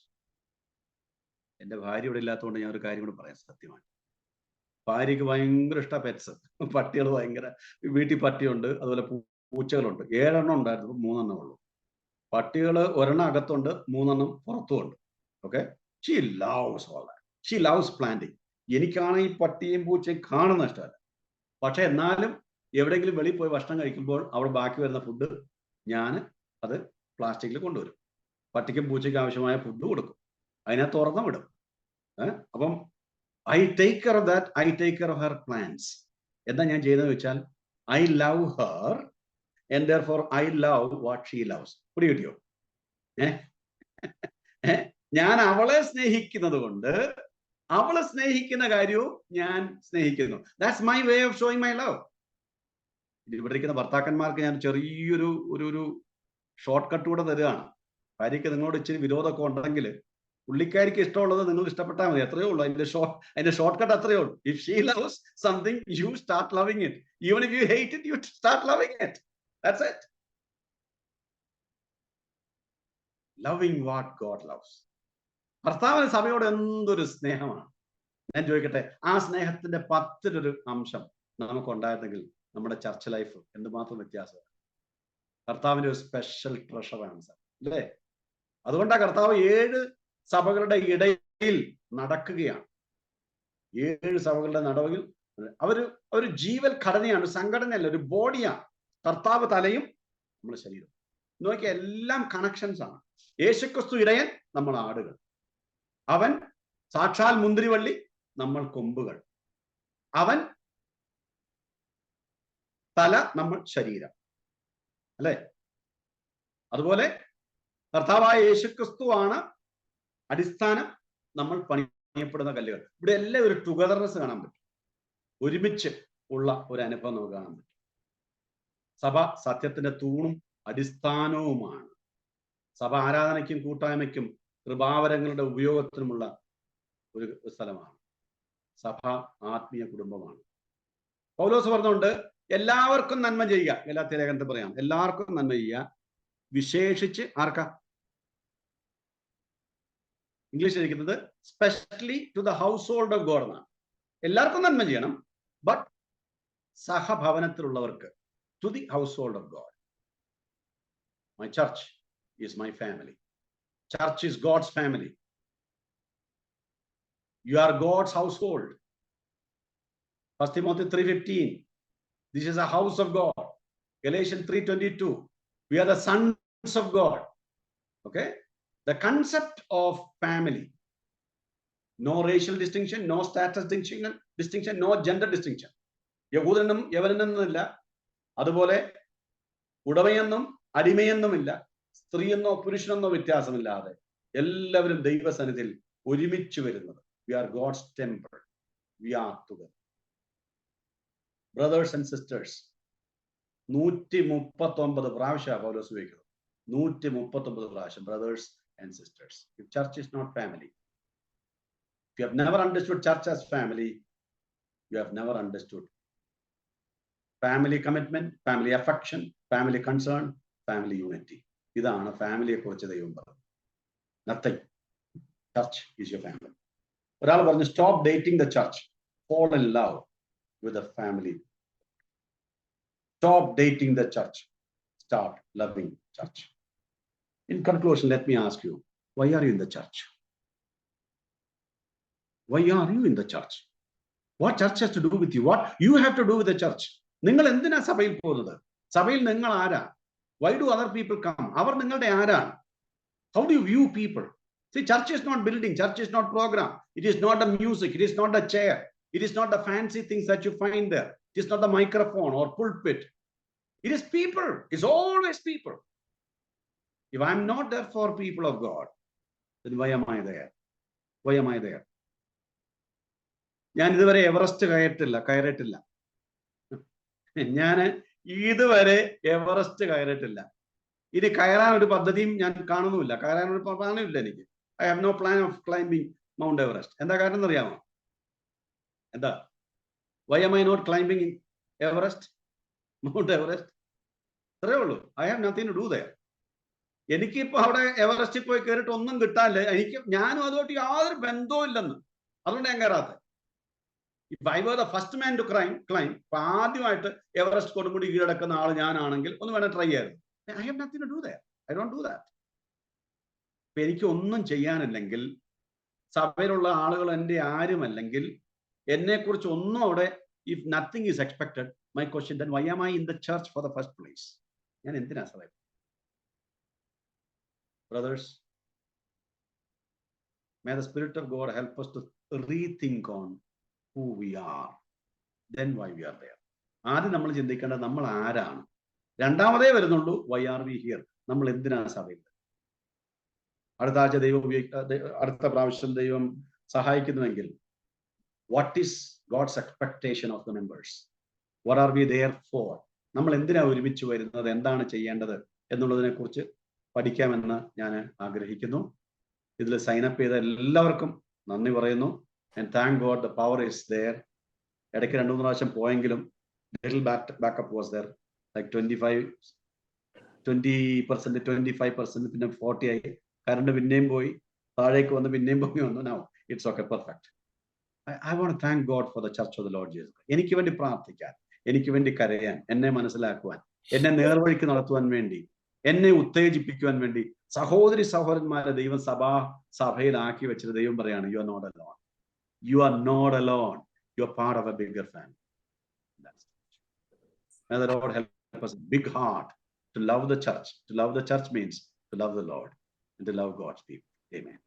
എന്റെ ഭാര്യ ഇവിടെ ഇല്ലാത്തതുകൊണ്ട് ഞാൻ ഒരു കാര്യം കൂടെ പറയാം. സത്യമാണ്, ഭാര്യയ്ക്ക് ഭയങ്കര ഇഷ്ട പെറ്റ്സ്, പട്ടികൾ ഭയങ്കര. വീട്ടിൽ പട്ടിയുണ്ട്, അതുപോലെ പൂച്ചകളുണ്ട്. 7 ഉണ്ടായിരുന്നു, 3 ഉള്ളൂ. പട്ടികൾ 1 അകത്തുണ്ട്, 3 പുറത്തുമുണ്ട്. Okay, she loves all that. She loves planting. എനിക്കാണ് ഈ പട്ടിയും പൂച്ചയും കാണുന്ന ഇഷ്ടമല്ല. പക്ഷെ എന്നാലും എവിടെയെങ്കിലും വെളിയിൽ പോയി ഭക്ഷണം കഴിക്കുമ്പോൾ അവിടെ ബാക്കി വരുന്ന ഫുഡ് ഞാൻ അത് പ്ലാസ്റ്റിക്കിൽ കൊണ്ടുവരും. പട്ടിക്കും പൂച്ചയ്ക്കും ആവശ്യമായ ഫുഡ് കൊടുക്കും, അതിനെ തുറന്നു വിടും. അപ്പം I take care of that, I take care of her plans. എന്താ ഞാൻ ചെയ്യുന്നത് വെച്ചാൽ, I love her and therefore I love what she loves. പിടികിട്ടിയോ? ഞാൻ അവളെ സ്നേഹിക്കുന്നത് കൊണ്ട് അവളെ സ്നേഹിക്കുന്ന കാര്യവും ഞാൻ സ്നേഹിക്കുന്നു. That's my way of showing my love. ഇവിടെ ഇരിക്കുന്ന ഭർത്താക്കന്മാർക്ക് ഞാൻ ചെറിയൊരു ഒരു ഷോർട്ട് കട്ട് കൂടെ തരികയാണ്. ഭാര്യയ്ക്ക് നിങ്ങളോട് ഇച്ചിരി വിരോധമൊക്കെ ഉണ്ടെങ്കിൽ പുള്ളിക്കാരിക്ക് ഇഷ്ടമുള്ളത് നിങ്ങൾ ഇഷ്ടപ്പെട്ടാൽ മതി, അത്രയേ ഉള്ളൂ. അതിന്റെ ഷോർട്ട് കട്ട് അത്രയേ ഉള്ളൂ. If she loves something, you start loving it. Even if you hate it, you start loving it. That's it. Loving what God loves. ഭർത്താവിന് സഭയോട് എന്തൊരു സ്നേഹമാണ്. ഞാൻ ചോദിക്കട്ടെ, ആ സ്നേഹത്തിന്റെ 10-ലൊരു അംശം നമുക്ക് ഉണ്ടായിരുന്നെങ്കിൽ നമ്മുടെ ചർച്ച് ലൈഫ് എന്തുമാത്രം വ്യത്യാസമാണ്. കർത്താവിന്റെ ഒരു സ്പെഷ്യൽ ട്രഷറാണ് സാർ, അല്ലേ? അതുകൊണ്ടാണ് കർത്താവ് 7 സഭകളുടെ ഇടയിൽ നടക്കുകയാണ്. 7 സഭകളുടെ നടുവിൽ അവര് ജീവൽ ഘടനയാണ്, സംഘടനയല്ല, ഒരു ബോഡിയാണ്. കർത്താവ് തലയും നമ്മുടെ ശരീരം. നോക്കിയ എല്ലാം കണക്ഷൻസ് ആണ്. യേശുക്രിസ്തു ഇടയൻ, നമ്മൾ ആടുകൾ. അവൻ സാക്ഷാൽ മുന്തിരിവള്ളി, നമ്മൾ കൊമ്പുകൾ. അവൻ തല, നമ്മൾ ശരീരം, അല്ലെ? അതുപോലെ കർത്താവായ യേശുക്രിസ്തു ആണ് അടിസ്ഥാനം, നമ്മൾ പണിയപ്പെടുന്ന കല്ലുകൾ. ഇവിടെ എല്ലാം ഒരു ടുഗദർനെസ് കാണാൻ പറ്റും, ഒരുമിച്ച് ഉള്ള ഒരു അനുഭവം നമുക്ക് കാണാൻ പറ്റും. സഭ സത്യത്തിന്റെ തൂണും അടിസ്ഥാനവുമാണ്. സഭ ആരാധനയ്ക്കും കൂട്ടായ്മയ്ക്കും കൃപാവരങ്ങളുടെ ഉപയോഗത്തിനുമുള്ള ഒരു സ്ഥലമാണ്. സഭ ആത്മീയ കുടുംബമാണ്. പൗലോസ് പറഞ്ഞുകൊണ്ട് എല്ലാവർക്കും നന്മ ചെയ്യുക. ഗലാത്യ ലേഖനത്തിൽ പറയാം, എല്ലാവർക്കും നന്മ ചെയ്യുക, വിശേഷിച്ച് ആർക്കാ? ഇംഗ്ലീഷിൽ ഇരിക്കുന്നത് specially to the household of God എന്നാണ്. എല്ലാവർക്കും നന്മ ചെയ്യണം, ബട്ട് സഹഭവനത്തിലുള്ളവർക്ക്, to the household of God. My church is my family. Church is God's family. You are God's household. 1 Timothy 3:15. This is a house of God. Galatians 3:22. We are the sons of God. Okay? The concept of family. No racial distinction, no status distinction, no gender distinction. യഹൂദനെന്നും യവനെന്നുമില്ല, അതുപോലെ ഉടമയെന്നും അടിമയെന്നുമില്ല, സ്ത്രീയെന്നോ പുരുഷനെന്നോ വ്യത്യാസമില്ലാതെ എല്ലാവരും ദൈവസന്നിധിയിൽ ഒരുമിച്ച് വരുന്നത്. We are God's temple, we are together. Brothers and sisters 139 പ്രാവശ്യം പൗലോസ് ഉപയോഗിക്കുന്നത്. 139 പ്രാവശ്യം brothers and sisters. If church is not family, if you have never understood church as family, you have never understood family commitment, family affection, family concern, family unity. ഇതാണ് ഫാമിലിയെ കുറിച്ച് ദൈവം പറഞ്ഞത്. Nothing. Church is your family. ഒരാൾ പറഞ്ഞു, stop dating the church, fall in love with the family. Stop dating the church, start loving church. In conclusion, let me ask you, why are you in the church? Why are you in the church? What church has to do with you? What you have to do with the church? നിങ്ങൾ എന്തിനാ സഭയിൽ പോകുന്നത്? സഭയിൽ നിങ്ങൾ ആരാ? Why do other people come? അവർ നിങ്ങളുടെ ആരാണ്? How do you view people? See, church is not building, church is not program, it is not the music, it is not the chair, it is not the fancy things that you find there, it is not the microphone or pulpit. It is people. It's always people. If I am not there for people of God, then why am I there? Why am I there? ഞാൻ ഇതുവരെ Everest കയറിയിട്ടില്ല. ഞാൻ ഇതുവരെ Everest കയറിയിട്ടില്ല. ഇനി കയറാൻ ഒരു പദ്ധതിയും ഞാൻ കാണുന്നുമില്ല. കയറാൻ ഒരു പ്ലാനുമില്ല എനിക്ക്. I have no plan of climbing Mount Everest. എന്താ കാരണം എന്നറിയാമോ? എന്താ? Why am I not climbing Everest, Mount Everest? അത്രേ ഉള്ളൂ. I have nothing to do there. എനിക്കിപ്പോ അവിടെ എവറസ്റ്റിൽ പോയി കയറിയിട്ട് ഒന്നും കിട്ടാനില്ല. ഞാനും അതുമായിട്ട് യാതൊരു ബന്ധവും ഇല്ലെന്ന്. അതുകൊണ്ട് ഞാൻ കയറാത്ത. If I were the first man to climb, ഇപ്പൊ ആദ്യമായിട്ട് എവറസ്റ്റ് കൊടുമുടി കീഴടക്കുന്ന ആൾ ഞാനാണെങ്കിൽ ഒന്ന് വേണം ട്രൈ ചെയ്യായിരുന്നു. I have nothing to do that. I don't do that. ഇപ്പൊ എനിക്ക് ഒന്നും ചെയ്യാനില്ലെങ്കിൽ, സഭയിലുള്ള ആളുകൾ എൻ്റെ ആരുമല്ലെങ്കിൽ, എന്നെക്കുറിച്ച് ഒന്നും അവിടെ, if nothing is expected, my question then why am I in the church for the first place? ഞാൻ എന്തിനാ സഭ? Brothers, may the Spirit of God help us to rethink on who we are, then why we are there. ആദ്യം നമ്മൾ ചിന്തിക്കേണ്ടത് നമ്മൾ ആരാണ്. രണ്ടാമതേ വരുന്നുള്ളൂ why are we here, നമ്മൾ എന്തിനാണ് സഭയിൽ. അടുത്ത ആഴ്ച അടുത്ത പ്രാവശ്യം ദൈവം സഹായിക്കുന്നുവെങ്കിൽ, what is God's expectation of the members, what are we there for, നമ്മൾ എന്തിനാ ഒരുമിച്ച് വരുന്നത്, എന്താണ് ചെയ്യേണ്ടത് എന്നുള്ളതിനെ കുറിച്ച് പഠിക്കാമെന്ന് ഞാൻ ആഗ്രഹിക്കുന്നു. ഇതിൽ സൈനപ്പ് ചെയ്ത എല്ലാവർക്കും നന്ദി പറയുന്നു. And thank God the power is there. ഇടയ്ക്ക് 2-3 പ്രാവശ്യം പോയെങ്കിലും little backup was there. Like 20% 25%, പിന്നെ 40 ആയി. കറണ്ട് പിന്നെയും പോയി, താഴേക്ക് വന്ന് പിന്നെയും പൊങ്ങി വന്നു. Now it's okay, perfect. I want thank God for the church of the Lord Jesus. എനിക്ക് വേണ്ടി പ്രാർത്ഥിക്കാൻ, എനിക്ക് വേണ്ടി കരയാൻ, എന്നെ മനസ്സിലാക്കുവാൻ, എന്നെ നേർവഴിക്ക് നടത്തുവാൻ വേണ്ടി, എന്നെ ഉത്തേജിപ്പിക്കുവാൻ വേണ്ടി സഹോദരി സഹോദരന്മാരെ ദൈവം സഭയിലാക്കി വെച്ചിട്ട് ദൈവം പറയാണ്, you are not alone. You are not alone. You are part of a bigger family. May the Lord help us, big heart to love the church. To love the church means to love the Lord and to love God's people. Amen.